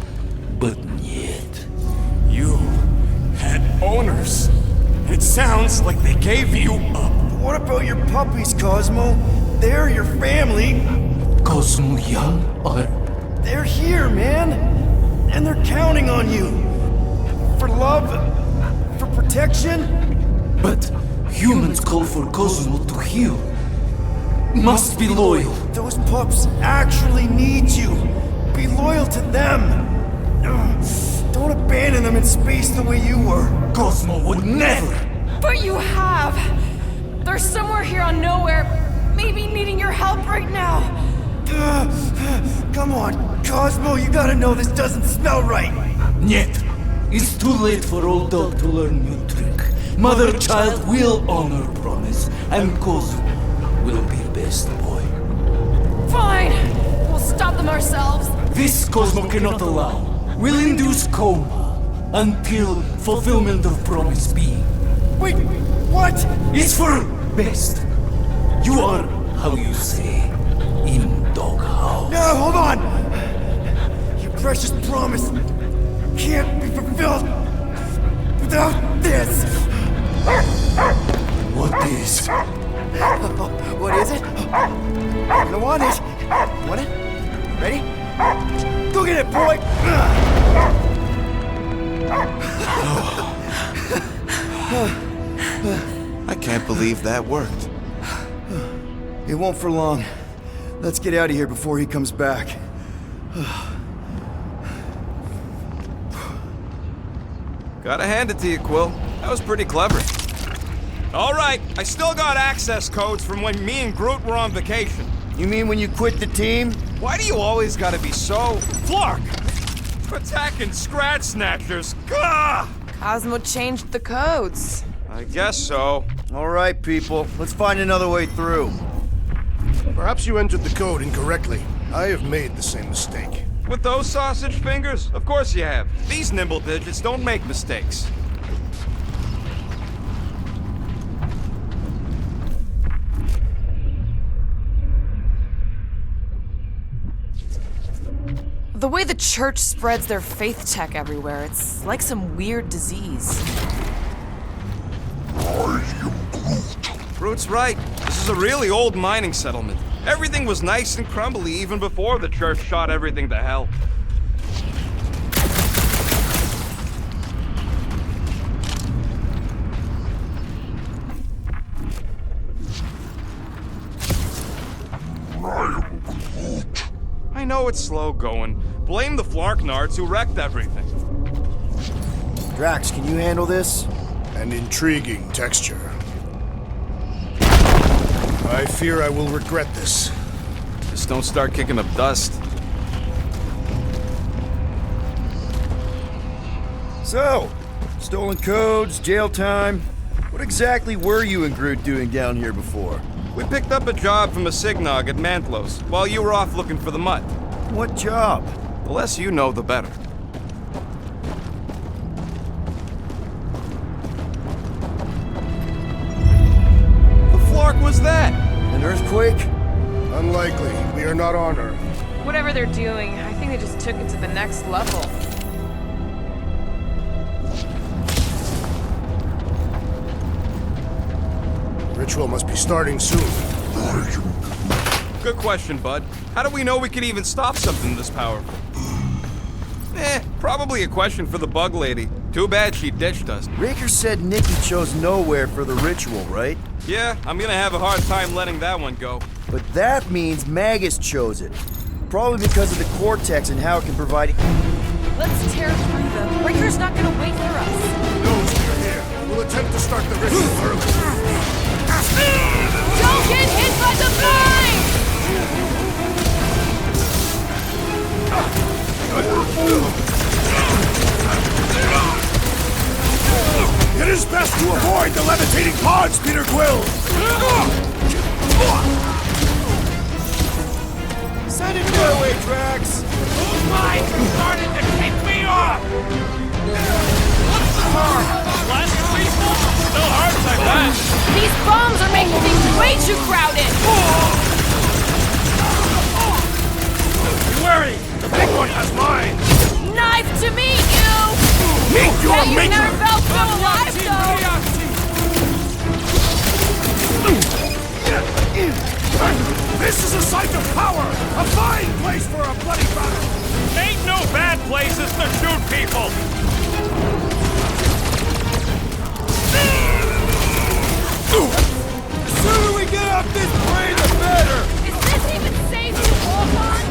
Speaker 10: But yet...
Speaker 1: You had owners. It sounds like they gave you up.
Speaker 4: What about your puppies, Cosmo? They're your family.
Speaker 10: Cosmo young or...
Speaker 4: They're here, man. And they're counting on you. For love, for protection.
Speaker 10: But humans call for Cosmo to heal. Must be loyal.
Speaker 4: Those pups actually need you. Be loyal to them. Don't abandon them in space the way you were.
Speaker 10: Cosmo would never.
Speaker 6: But you have. They're somewhere here on Knowhere, maybe needing your help right now.
Speaker 4: Come on, Cosmo, you gotta know this doesn't smell right.
Speaker 10: Yet, it's too late for old dog to learn new trick. Mother-child will honor promise, and Cosmo will be best boy.
Speaker 6: Fine. We'll stop them ourselves.
Speaker 10: This Cosmo cannot allow. Will induce coma until fulfillment of promise be.
Speaker 4: Wait, what?
Speaker 10: It's for best. You are, how you say, in doghouse.
Speaker 4: No, hold on! Your precious promise can't be fulfilled without this!
Speaker 10: What is?
Speaker 4: What You want it? You want it? Ready? Go get it, boy!
Speaker 9: I can't believe that worked.
Speaker 4: It won't for long. Let's get out of here before he comes back.
Speaker 1: Gotta hand it to you, Quill. That was pretty clever. All right, I still got access codes from when me and Groot were on vacation.
Speaker 4: You mean when you quit the team?
Speaker 1: Why do you always gotta be so... Flark! Attacking Scratch Snatchers! Gah!
Speaker 11: Cosmo changed the codes.
Speaker 1: I guess so.
Speaker 4: All right, people. Let's find another way through.
Speaker 3: Perhaps you entered the code incorrectly. I have made the same mistake.
Speaker 1: With those sausage fingers? Of course you have. These nimble digits don't make mistakes.
Speaker 11: The way the church spreads their faith tech everywhere, it's like some weird disease.
Speaker 1: Groot's right. This is a really old mining settlement. Everything was nice and crumbly even before the church shot everything to hell. I know it's slow going. Blame the Flarknards who wrecked everything.
Speaker 4: Drax, can you handle this?
Speaker 3: An intriguing texture. I fear I will regret this.
Speaker 1: Just don't start kicking up dust.
Speaker 4: So, stolen codes, jail time. What exactly were you and Groot doing down here before?
Speaker 1: We picked up a job from a Signog at Mantlos while you were off looking for the mud.
Speaker 4: What job?
Speaker 1: The less you know, the better. The Flark was that?
Speaker 4: An earthquake?
Speaker 3: Unlikely. We are not on Earth.
Speaker 11: Whatever they're doing, I think they just took it to the next level.
Speaker 3: Ritual must be starting soon.
Speaker 1: Good question, bud. How do we know we can even stop something this powerful? Probably a question for the bug lady. Too bad she ditched us.
Speaker 4: Raker said Nikki chose Knowhere for the ritual, right?
Speaker 1: Yeah, I'm gonna have a hard time letting that one go.
Speaker 4: But that means Magus chose it. Probably because of the Cortex and how it can provide...
Speaker 11: Let's tear through them. Raker's not gonna wait for us.
Speaker 3: Knows we are here. We'll attempt to start the ritual early.
Speaker 6: Don't get hit by the vine!
Speaker 3: It is best to avoid the levitating pods, Peter Quill!
Speaker 4: Send it your way, Drax!
Speaker 2: Those mines started to kick me off! Less people? Still hard, I bet.
Speaker 6: These bombs are making things way too crowded!
Speaker 3: Be wary! The big one has mine!
Speaker 6: Knife to meet you!
Speaker 3: Meet your
Speaker 6: Hey, you
Speaker 3: maker!
Speaker 6: never felt so alive, though!
Speaker 3: This is a site of power! A fine place for a bloody battle!
Speaker 2: Ain't no bad places to shoot people!
Speaker 3: The sooner we get off this plane, the better!
Speaker 6: Is this even safe to walk on?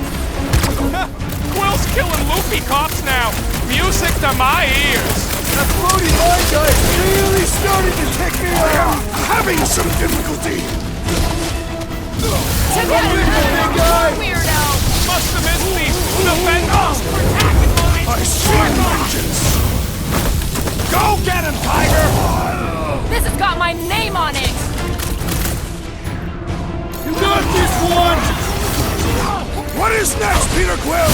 Speaker 2: Quill's killing loopy cops now! Music to my ears!
Speaker 3: That floaty mine guy is really starting to tick me off! Having some difficulty!
Speaker 6: Together,
Speaker 3: big guy!
Speaker 6: weirdo!
Speaker 2: Must have missed the vendors for tactical
Speaker 3: I see vengeance! Go get him, Tiger!
Speaker 6: This has got my name on it!
Speaker 3: You got this one! What is next, Peter Quill?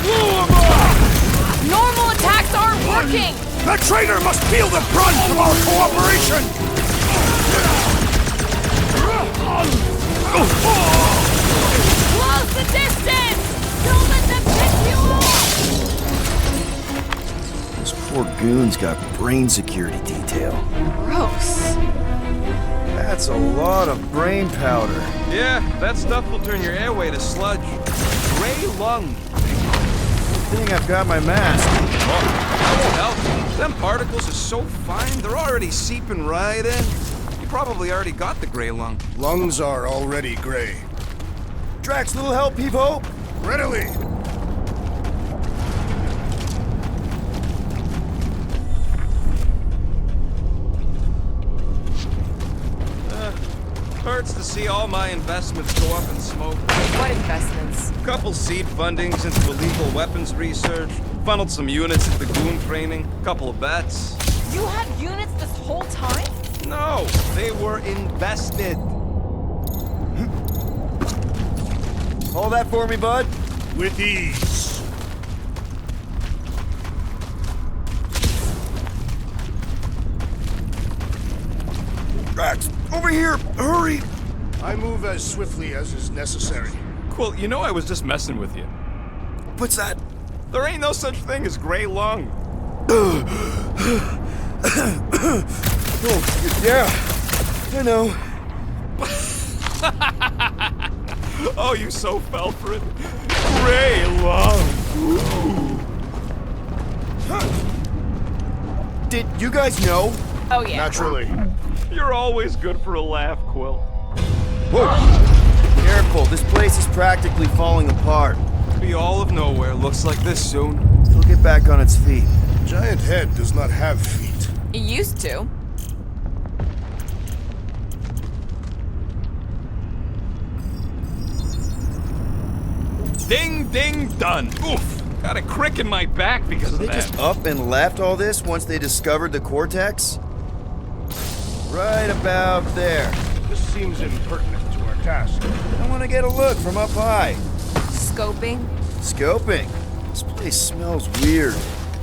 Speaker 3: Blow him up!
Speaker 6: Normal attacks aren't working!
Speaker 3: The traitor must feel the brunt of our cooperation!
Speaker 6: Close the distance! Don't let them pick you off!
Speaker 4: Those poor goons got brain security detail.
Speaker 11: Gross.
Speaker 4: That's a lot of brain powder.
Speaker 1: Yeah, that stuff will turn your airway to sludge. Gray lung.
Speaker 4: Good thing I've got my mask.
Speaker 1: Oh, that won't help. Them particles are so fine, they're already seeping right in. You probably already got the gray lung.
Speaker 3: Lungs are already gray.
Speaker 4: Drax, little help, Peep-Ho?
Speaker 3: Readily!
Speaker 1: Hurts to see all my investments go up in smoke.
Speaker 11: What investments?
Speaker 1: Couple seed fundings into illegal weapons research, funneled some units into goon training, couple of bets.
Speaker 11: You had units this whole time?
Speaker 1: No, they were invested.
Speaker 4: Hold that for me, bud.
Speaker 3: With ease.
Speaker 4: Drax, over here! Hurry!
Speaker 3: I move as swiftly as is necessary.
Speaker 1: Quill, you know I was just messing with you.
Speaker 4: What's that?
Speaker 1: There ain't no such thing as gray lung.
Speaker 4: Oh, yeah. I know.
Speaker 1: Oh, you so fell for it. Gray lung.
Speaker 4: Did you guys know?
Speaker 11: Oh, yeah.
Speaker 3: Naturally.
Speaker 1: You're always good for a laugh, Quill.
Speaker 4: Whoa! Careful, this place is practically falling apart.
Speaker 1: Be all of Knowhere looks like this soon.
Speaker 4: It'll get back on its feet.
Speaker 3: Giant head does not have feet.
Speaker 11: It used to.
Speaker 1: Ding, ding, done. Oof. Got a crick in my back because of
Speaker 4: They
Speaker 1: that.
Speaker 4: just up and left all this once they discovered the cortex? Right about there.
Speaker 3: This seems impertinent to our task.
Speaker 4: I want to get a look from up high.
Speaker 11: Scoping?
Speaker 4: Scoping. This place smells weird.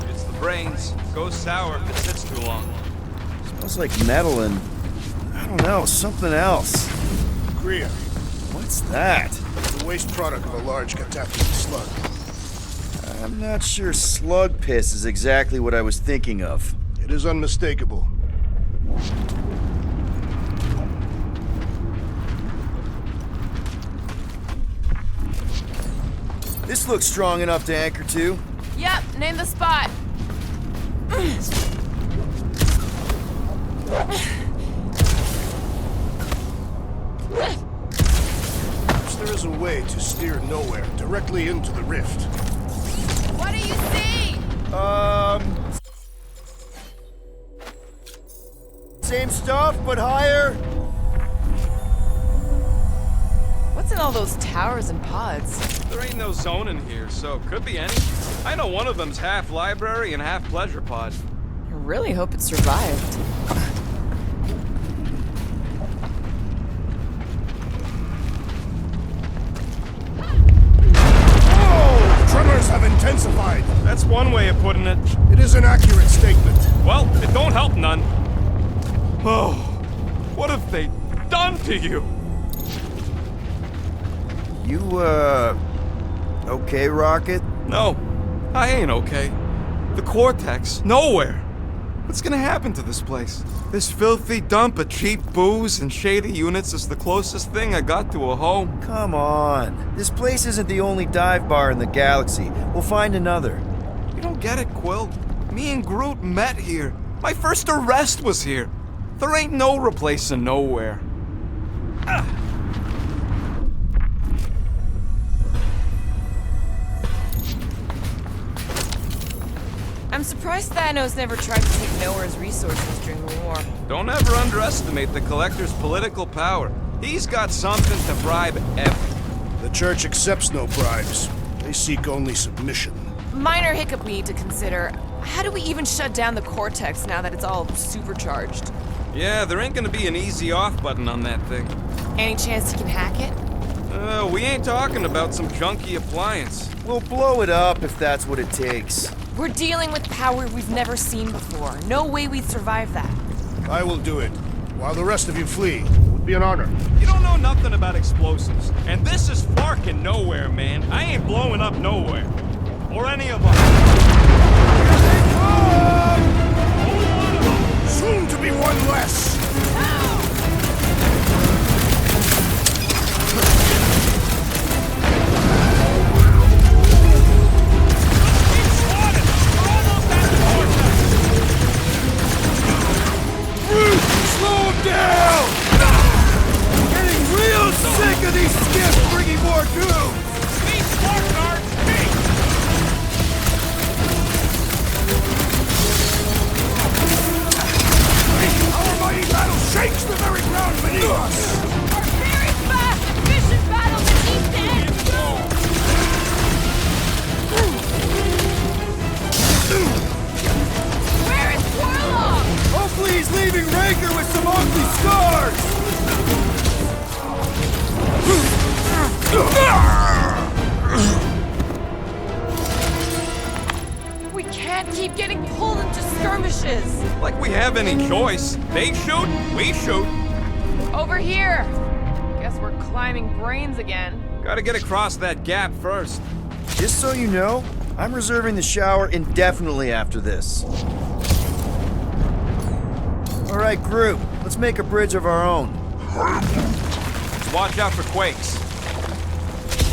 Speaker 1: It's the brains. Goes sour if it sits too long.
Speaker 4: Smells like metal and, I don't know, something else.
Speaker 3: Gria,
Speaker 4: What's that?
Speaker 3: the waste product of a large catapult slug.
Speaker 4: I'm not sure slug piss is exactly what I was thinking of.
Speaker 3: It is unmistakable.
Speaker 4: This looks strong enough to anchor to.
Speaker 11: Yep, name the spot.
Speaker 3: Perhaps there is a way to steer Knowhere directly into the rift.
Speaker 11: What do you see?
Speaker 4: Same stuff, but higher.
Speaker 11: What's in all those towers and pods?
Speaker 1: There ain't no zone in here, so could be any. I know one of them's half library and half pleasure pod.
Speaker 11: I really hope it survived.
Speaker 3: Oh! Tremors have intensified.
Speaker 1: That's one way of putting it.
Speaker 3: It is an accurate statement.
Speaker 1: Well, it don't help none. Oh, what have they done to you?
Speaker 4: You, okay, Rocket?
Speaker 1: No, I ain't okay. The cortex, Knowhere. What's gonna happen to this place? This filthy dump of cheap booze and shady units is the closest thing I got to a home.
Speaker 4: Come on. This place isn't the only dive bar in the galaxy. We'll find another.
Speaker 1: You don't get it, Quill. Me and Groot met here. My first arrest was here. There ain't no replacing Knowhere.
Speaker 11: I'm surprised Thanos never tried to take Knowhere's resources during the war.
Speaker 1: Don't ever underestimate the Collector's political power. He's got something to bribe everyone.
Speaker 3: The Church accepts no bribes. They seek only submission.
Speaker 11: Minor hiccup we need to consider. How do we even shut down the cortex now that it's all supercharged?
Speaker 1: Yeah, there ain't gonna be an easy off button on that thing.
Speaker 11: Any chance you can hack it?
Speaker 1: We ain't talking about some junky appliance.
Speaker 4: We'll blow it up if that's what it takes.
Speaker 11: We're dealing with power we've never seen before. No way we'd survive that.
Speaker 3: I will do it, while the rest of you flee. It would be an honor.
Speaker 1: You don't know nothing about explosives. And this is Flarkin' Knowhere, man. I ain't blowing up Knowhere. Or any of us.
Speaker 3: Soon to be one less. This gift's bringing more doom!
Speaker 2: Be smart, guards! Be!
Speaker 3: Our mighty battle shakes the very ground beneath us!
Speaker 6: Our very fast, efficient battle that needs to end soon! Where is Warlock?
Speaker 3: Hopefully he's leaving Raker with some ugly scars!
Speaker 11: We can't keep getting pulled into skirmishes.
Speaker 1: Like we have any choice. They shoot, we shoot.
Speaker 11: Over here. Guess we're climbing brains again.
Speaker 1: Gotta get across that gap first.
Speaker 4: Just so you know, I'm reserving the shower indefinitely after this. Alright, group, let's make a bridge of our own.
Speaker 1: Just watch out for quakes.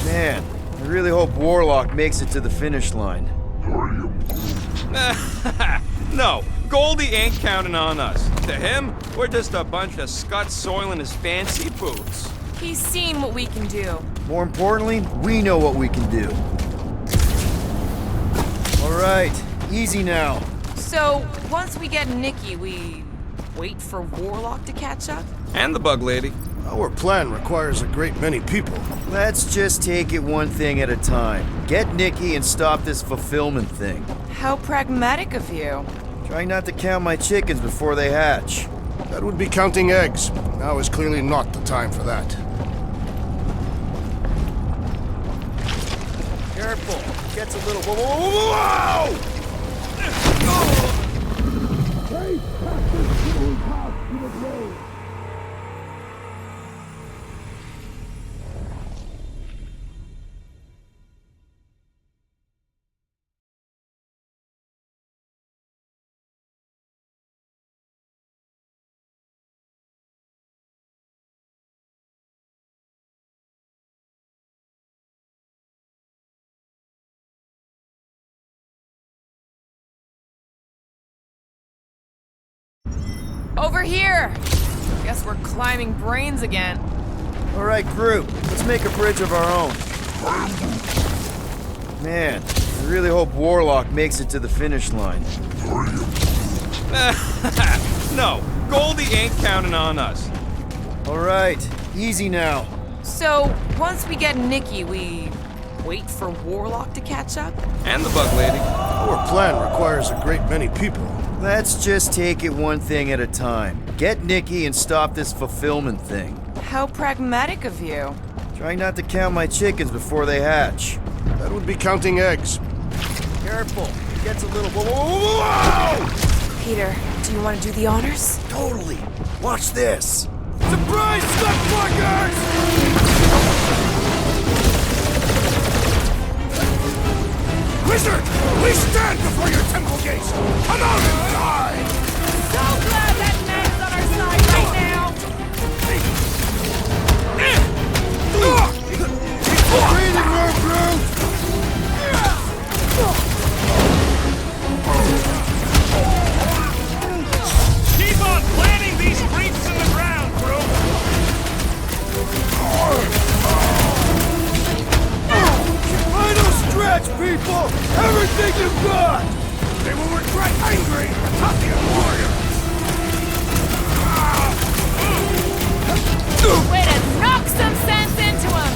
Speaker 4: Man, I really hope Warlock makes it to the finish line.
Speaker 1: No, Goldie ain't counting on us. To him, we're just a bunch of scuts soiling his fancy boots.
Speaker 11: He's seen what we can do.
Speaker 4: More importantly, we know what we can do. Alright, easy now.
Speaker 11: So, once we get Nikki, we wait for Warlock to catch up?
Speaker 1: And the bug lady.
Speaker 3: Our plan requires a great many people.
Speaker 4: Let's just take it one thing at a time. Get Nikki and stop this fulfillment thing.
Speaker 11: How pragmatic of you.
Speaker 4: Trying not to count my chickens before they hatch.
Speaker 3: That would be counting eggs. Now is clearly not the time for that.
Speaker 4: Careful, it gets a little... Whoa!
Speaker 11: Over here! Guess we're climbing brains again.
Speaker 4: Alright, group, let's make a bridge of our own. Man, I really hope Warlock makes it to the finish line.
Speaker 1: No, Goldie ain't counting on us.
Speaker 4: Alright, easy now.
Speaker 11: So, once we get Nikki, we wait for Warlock to catch up?
Speaker 1: And the bug lady.
Speaker 3: Our plan requires a great many people.
Speaker 4: Let's just take it one thing at a time. Get Nikki and stop this fulfillment thing.
Speaker 11: How pragmatic of you.
Speaker 4: Trying not to count my chickens before they hatch.
Speaker 3: That would be counting eggs.
Speaker 4: Careful, it gets a little... Whoa!
Speaker 11: Peter, do you want to do the honors?
Speaker 4: Totally. Watch this.
Speaker 3: Surprise, stuff Wizard, we stand before your temple gates. Come out and die!
Speaker 6: So glad that man's on our side right now!
Speaker 3: Breathing room, Groot!
Speaker 2: Keep on planting these creeps in the ground, bro!
Speaker 3: Final stretch, people! Everything you've got! They will regret angry, Tathian warrior!
Speaker 6: Way to knock some sense into him!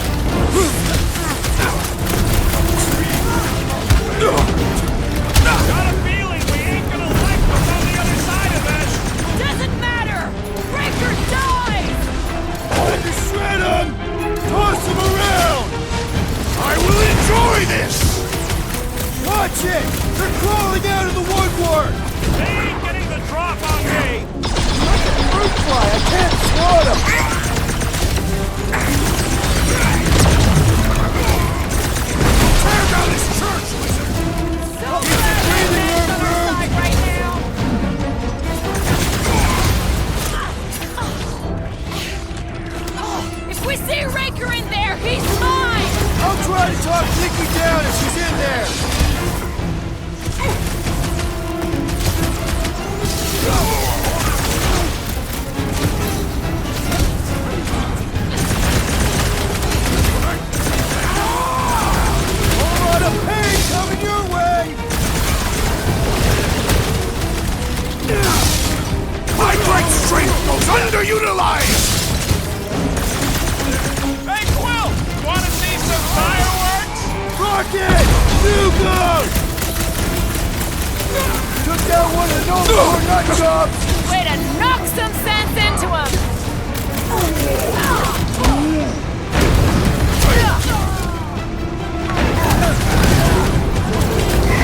Speaker 2: Got a feeling we ain't gonna like what's on the other side of this!
Speaker 6: Doesn't matter! Breaker dies!
Speaker 3: Time to shred him! Toss him around! I will enjoy this! Watch it! They're crawling out of the woodwork!
Speaker 2: They ain't getting the drop on me!
Speaker 3: Like a fruit fly, I can't swat him! Tear down this church, wizard!
Speaker 6: So glad that man's on our side right now! If we see Raker in there, he's mine!
Speaker 3: I'll try to talk Nikki down if she's in there! One of those poor nut jobs!
Speaker 6: Way to knock some sense into him!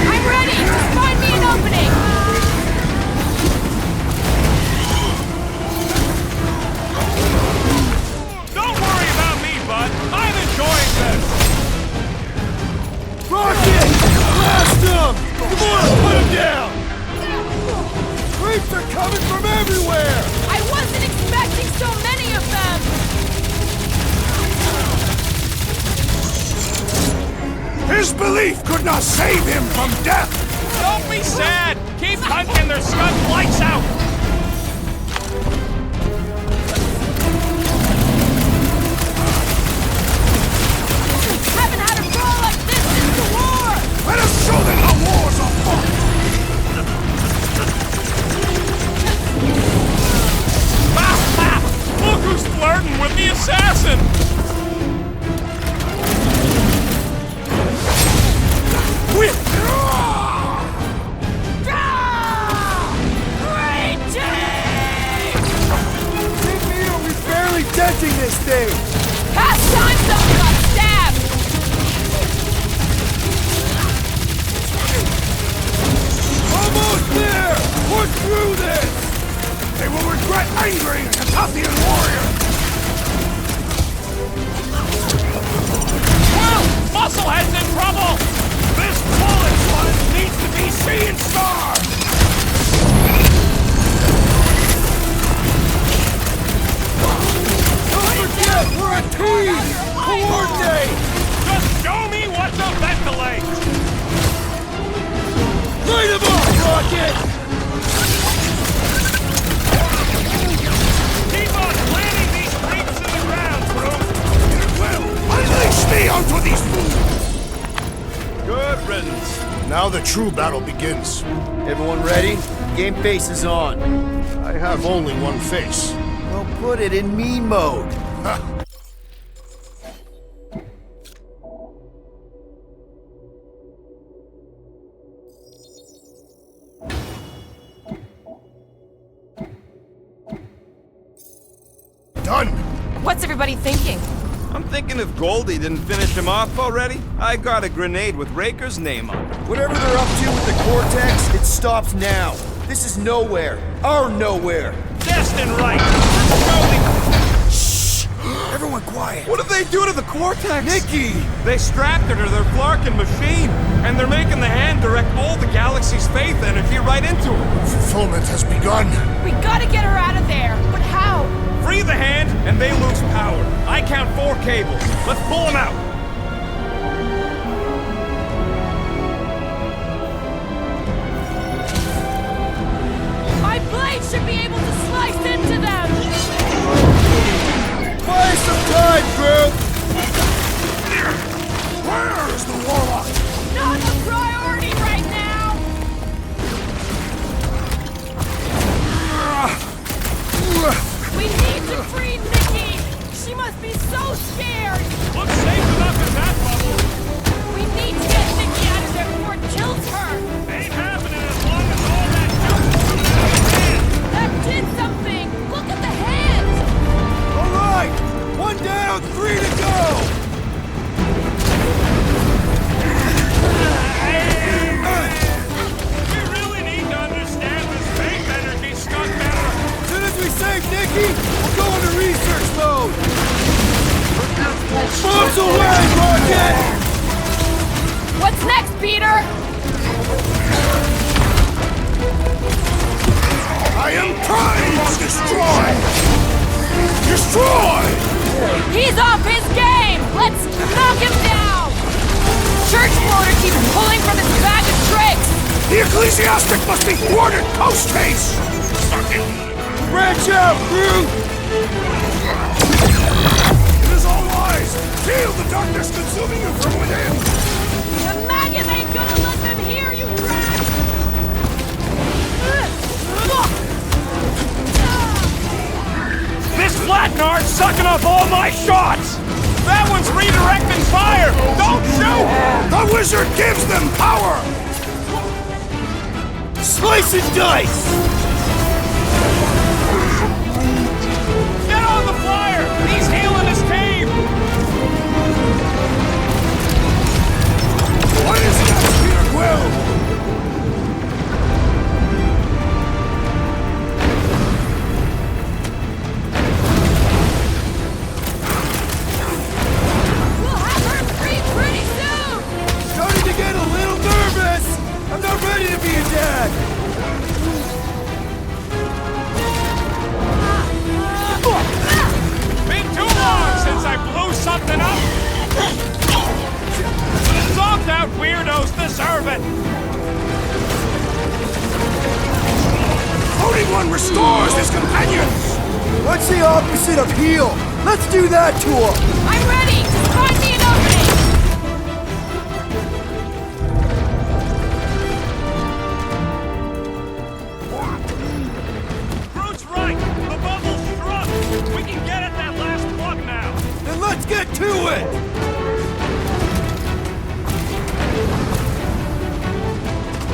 Speaker 6: I'm ready! Just find me an opening!
Speaker 2: Don't worry about me, bud. I'm enjoying this.
Speaker 3: Rocket! Blast him! Come on, put him down! Creeps are coming from everywhere!
Speaker 6: I wasn't expecting so many of them!
Speaker 3: His belief could not save him from death!
Speaker 2: Don't be sad. Keep punching their scud lights out.
Speaker 6: Haven't had a brawl like this since the war!
Speaker 3: Let us show them how wars are fought!
Speaker 2: Look who's flirting with the assassin.
Speaker 3: We're barely denting this thing!
Speaker 6: Past time someone got stabbed!
Speaker 3: Almost there! Push through this! They will regret angering a Tathian warrior!
Speaker 2: Whoa! Musclehead's in trouble!
Speaker 3: This bullet one needs to be seeing stars! Don't forget, we're a team! Coordinate!
Speaker 2: Just show me what to ventilate!
Speaker 3: Light him up, Rocket!
Speaker 2: Keep on planting these creeps in the ground, Bruce!
Speaker 3: Well, unleash me onto these fools!
Speaker 1: Good riddance.
Speaker 3: Now the true battle begins.
Speaker 4: Everyone ready? Game face is on.
Speaker 3: I have only one face.
Speaker 4: Well, put it in me mode.
Speaker 3: Done!
Speaker 11: What's everybody thinking?
Speaker 1: I'm thinking if Goldie didn't finish him off already, I got a grenade with Raker's name on it.
Speaker 4: Whatever they're up to with the Cortex, it stops now. This is Knowhere. Our Knowhere.
Speaker 2: Destined right!
Speaker 3: Shh! Everyone quiet!
Speaker 1: What did they do to the Cortex?
Speaker 3: Nikki!
Speaker 1: They strapped her to their Flarkin machine, and they're making the hand direct all the galaxy's faith energy right into her.
Speaker 3: Fulfillment has begun.
Speaker 6: We gotta get her out of there! But how?
Speaker 1: Free the hand, and they lose power. I count 4 cables. Let's pull them out.
Speaker 6: My blade should be able to slice into them!
Speaker 3: Buy some time, group! Where is the warlock?
Speaker 6: Not a priority right now! We need to free Nikki! She must be so scared!
Speaker 2: Looks safe enough in that bubble.
Speaker 6: We need to get Nikki out of there before it kills her!
Speaker 2: Ain't happening as long as all that junk comes out of hand.
Speaker 6: That did something! Look at the hands!
Speaker 3: All right! 1 down, 3 to go!
Speaker 2: We really need to understand this faith energy stuff better.
Speaker 3: As soon as we save Nikki, we'll go into research mode! Bombs away, Rocket!
Speaker 6: What's next, Peter?
Speaker 3: I am trying to destroy! Destroy!
Speaker 6: He's off his game! Let's knock him down! Church Floater keeps pulling from his bag of tricks!
Speaker 3: The ecclesiastic must be thwarted post-haste! Branch out, crew! It is all lies! Feel the darkness consuming you from within!
Speaker 6: The maggot ain't gonna let them hear you, Drax!
Speaker 2: This flatnard's sucking up all my shots! That one's redirecting fire! Don't shoot!
Speaker 3: The wizard gives them power! Slice and dice!
Speaker 2: Get on the flyer! He's healing his team!
Speaker 3: What is that, Peter Quill?
Speaker 6: We'll have her free pretty soon!
Speaker 3: Starting to get a little nervous! I'm not ready to be a dad!
Speaker 2: Been too long since I blew something up! Zonked out weirdos deserve it!
Speaker 3: Floating one restores his companions! What's the opposite of heal? Let's do that to him!
Speaker 6: I'm ready! Just find me an opening!
Speaker 2: Groot's right! The bubble's shrunk! We can get at that last plug now!
Speaker 3: Then let's get to it!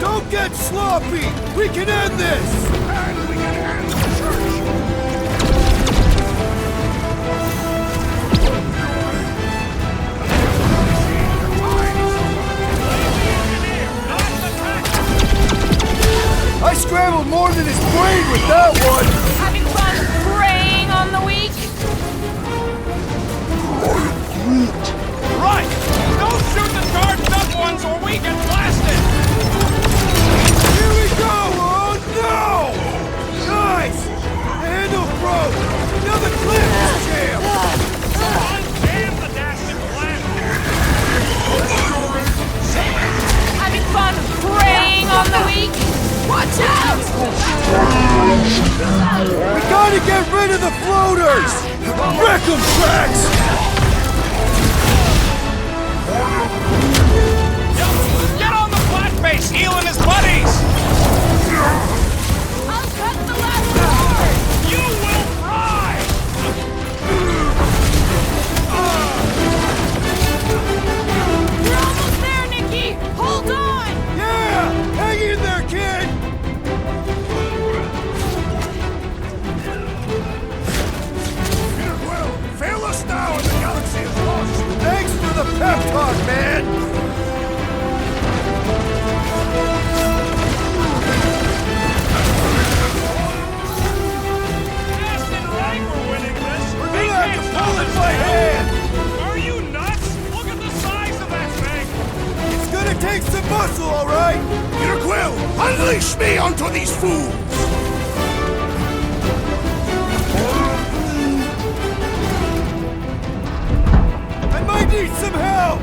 Speaker 3: Don't get sloppy! We can end this! And we can end the church! I scrambled more than his brain with that one!
Speaker 6: Having fun preying on the weak?
Speaker 2: Right! Don't shoot the charged up ones or we get blasted!
Speaker 3: Here we go! Oh no! Nice! The handle broke! Now the clip is jammed!
Speaker 2: Damn the dastard
Speaker 6: Having fun preying on the weak? Watch out!
Speaker 3: We gotta get rid of the floaters! Wreck 'em, Drax!
Speaker 2: Get on the flat face, healing his buddies!
Speaker 6: I'll cut the last cord!
Speaker 2: You will fry!
Speaker 6: You're almost there, Nikki! Hold on!
Speaker 3: Yeah! Hang in there, kid! Peter Quill, fail us now and the galaxy is lost! Thanks for the pep talk, man!
Speaker 2: Dastard right we're winning this!
Speaker 3: We're gonna have to pull it by hand!
Speaker 2: Are you nuts? Look at the size of that thing!
Speaker 3: It's gonna take some muscle, all right? Peter Quill, unleash me onto these fools! I might need some help!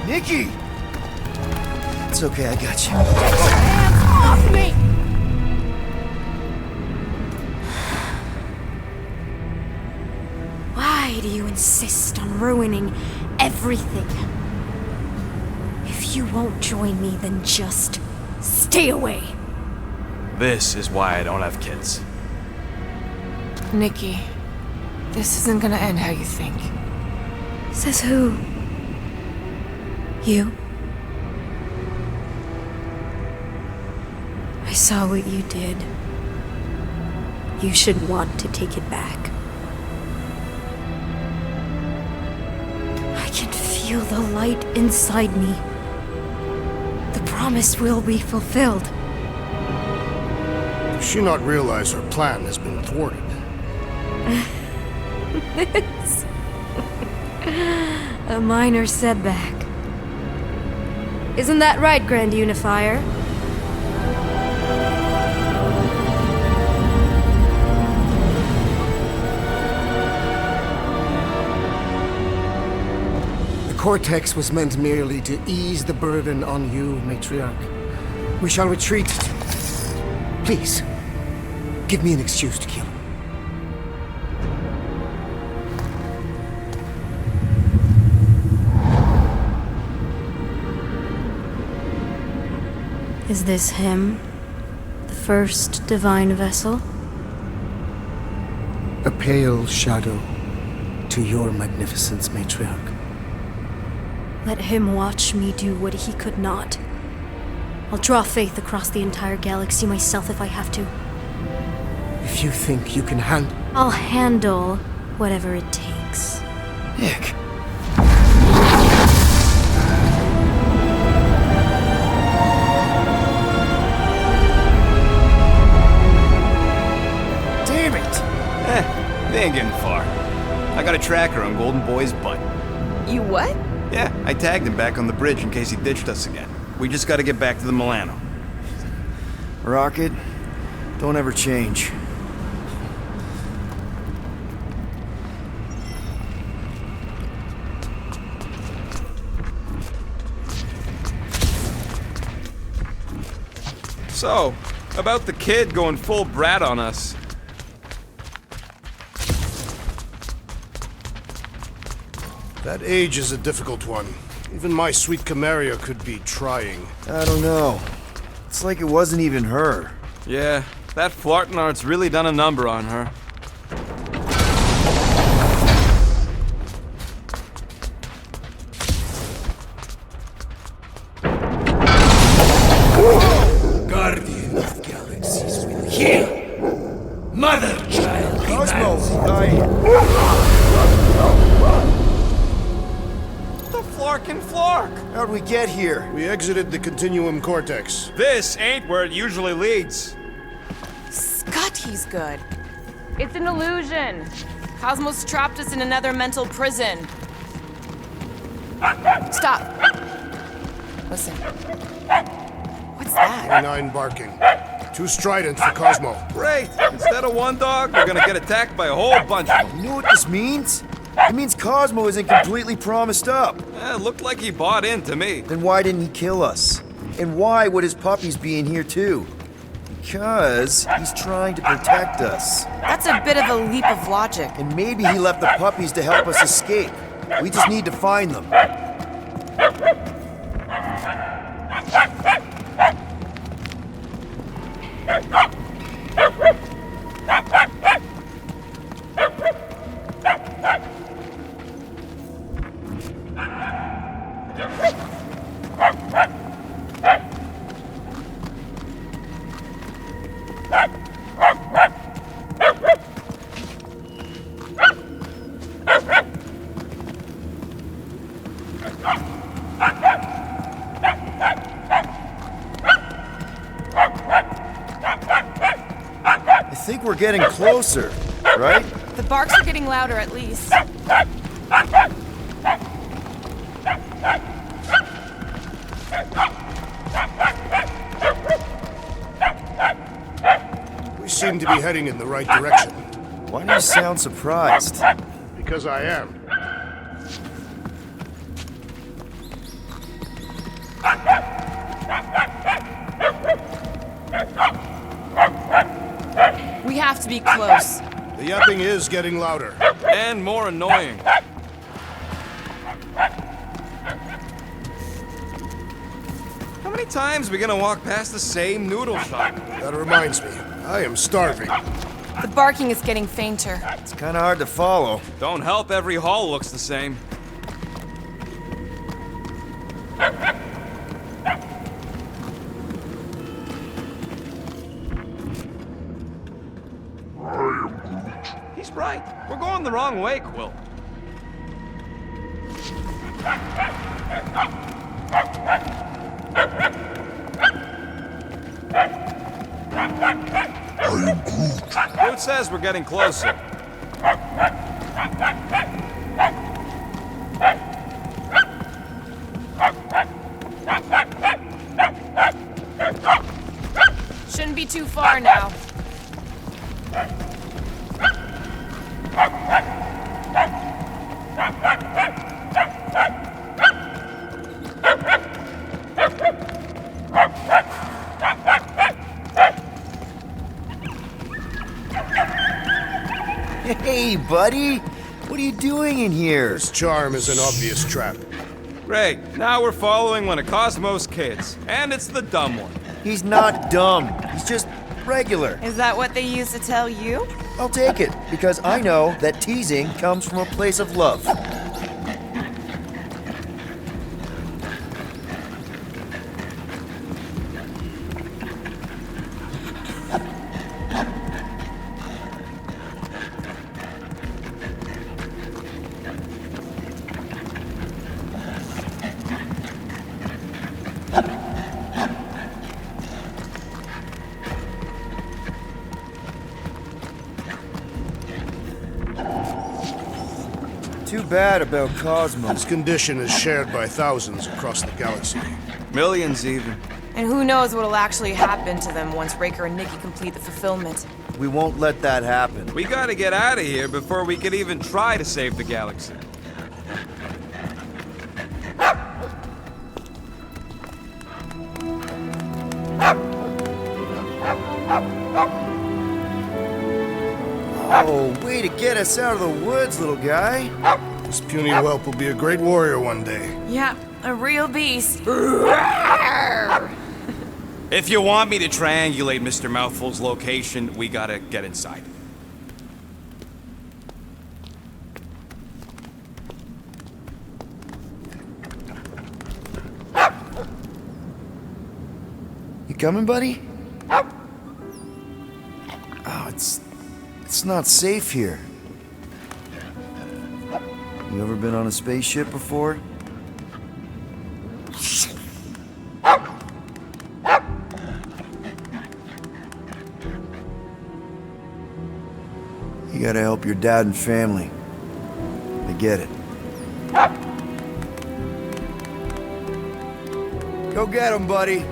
Speaker 3: Nikki! It's okay, I got you.
Speaker 6: Hands off me!
Speaker 12: Why do you insist on ruining everything? If you won't join me, then just stay away.
Speaker 1: This is why I don't have kids.
Speaker 11: Nikki, this isn't gonna end how you think.
Speaker 12: Says who? You? I saw what you did. You should want to take it back. I can feel the light inside me. The promise will be fulfilled.
Speaker 3: Does she not realize her plan has been thwarted?
Speaker 12: It's a minor setback. Isn't that right, Grand Unifier?
Speaker 8: cortex was meant merely to ease the burden on you, Matriarch. We shall retreat. Please, give me an excuse to kill him.
Speaker 12: Is this him? The first divine vessel?
Speaker 8: A pale shadow to your magnificence, Matriarch.
Speaker 12: Let him watch me do what he could not. I'll draw faith across the entire galaxy myself if I have to.
Speaker 8: If you think you can
Speaker 12: I'll handle whatever it takes.
Speaker 4: Nick. Damn it!
Speaker 13: They ain't getting far. I got a tracker on Golden Boy's butt.
Speaker 11: You what?
Speaker 13: Yeah, I tagged him back on the bridge in case he ditched us again. We just gotta get back to the Milano.
Speaker 4: Rocket, don't ever change.
Speaker 1: So, about the kid going full brat on us.
Speaker 3: That age is a difficult one. Even my sweet Camaria could be trying.
Speaker 4: I don't know. It's like it wasn't even her.
Speaker 1: Yeah, that flartin' art's really done a number on her.
Speaker 10: Guardian of galaxies will heal. Mother child
Speaker 4: Cosmo,
Speaker 1: The Flarkin' Flark!
Speaker 4: how'd we get here?
Speaker 3: We exited the Continuum Cortex.
Speaker 1: This ain't where it usually leads.
Speaker 11: Scott, he's good.
Speaker 6: It's an illusion. Cosmos trapped us in another mental prison.
Speaker 11: Stop. Listen. What's that?
Speaker 3: 9 barking. Too strident for Cosmo.
Speaker 1: Great! Instead of one dog, we're gonna get attacked by a whole bunch of them.
Speaker 4: You know what this means? It means Cosmo isn't completely promised up.
Speaker 1: It looked like he bought in to me.
Speaker 4: Then why didn't he kill us? And why would his puppies be in here too? Because he's trying to protect us.
Speaker 11: That's a bit of a leap of logic.
Speaker 4: And maybe he left the puppies to help us escape. We just need to find them. I think we're getting closer, right?
Speaker 6: The barks are getting louder at least.
Speaker 3: We seem to be heading in the right direction.
Speaker 4: Why do you sound surprised?
Speaker 3: Because I am.
Speaker 6: We have to be close.
Speaker 3: The yapping is getting louder.
Speaker 1: And more annoying. How many times are we gonna walk past the same noodle shop?
Speaker 3: That reminds me, I am starving.
Speaker 6: The barking is getting fainter.
Speaker 4: It's kind of hard to follow.
Speaker 1: Don't help, every hall looks the same. He's right. We're going the wrong way, Quill. Groot says we're getting closer.
Speaker 6: Shouldn't be too far now.
Speaker 4: Hey, buddy! What are you doing in here?
Speaker 3: This charm is an obvious trap.
Speaker 1: Great. Now we're following one of Cosmo's kids. And it's the dumb one.
Speaker 4: He's not dumb. He's just regular.
Speaker 11: Is that what they used to tell you?
Speaker 4: I'll take it, because I know that teasing comes from a place of love. Too bad about Cosmo.
Speaker 3: This condition is shared by thousands across the galaxy.
Speaker 1: Millions, even.
Speaker 11: And who knows what'll actually happen to them once Raker and Nikki complete the fulfillment.
Speaker 4: We won't let that happen.
Speaker 1: We gotta get out of here before we could even try to save the galaxy.
Speaker 4: Oh, way to get us out of the woods, little guy.
Speaker 3: This puny whelp will be a great warrior one day.
Speaker 11: Yeah, a real beast.
Speaker 1: If you want me to triangulate Mr. Mouthful's location, we gotta get inside.
Speaker 4: You coming, buddy? Oh, it's not safe here. You ever been on a spaceship before? You gotta help your dad and family. I get it. Go get him, buddy.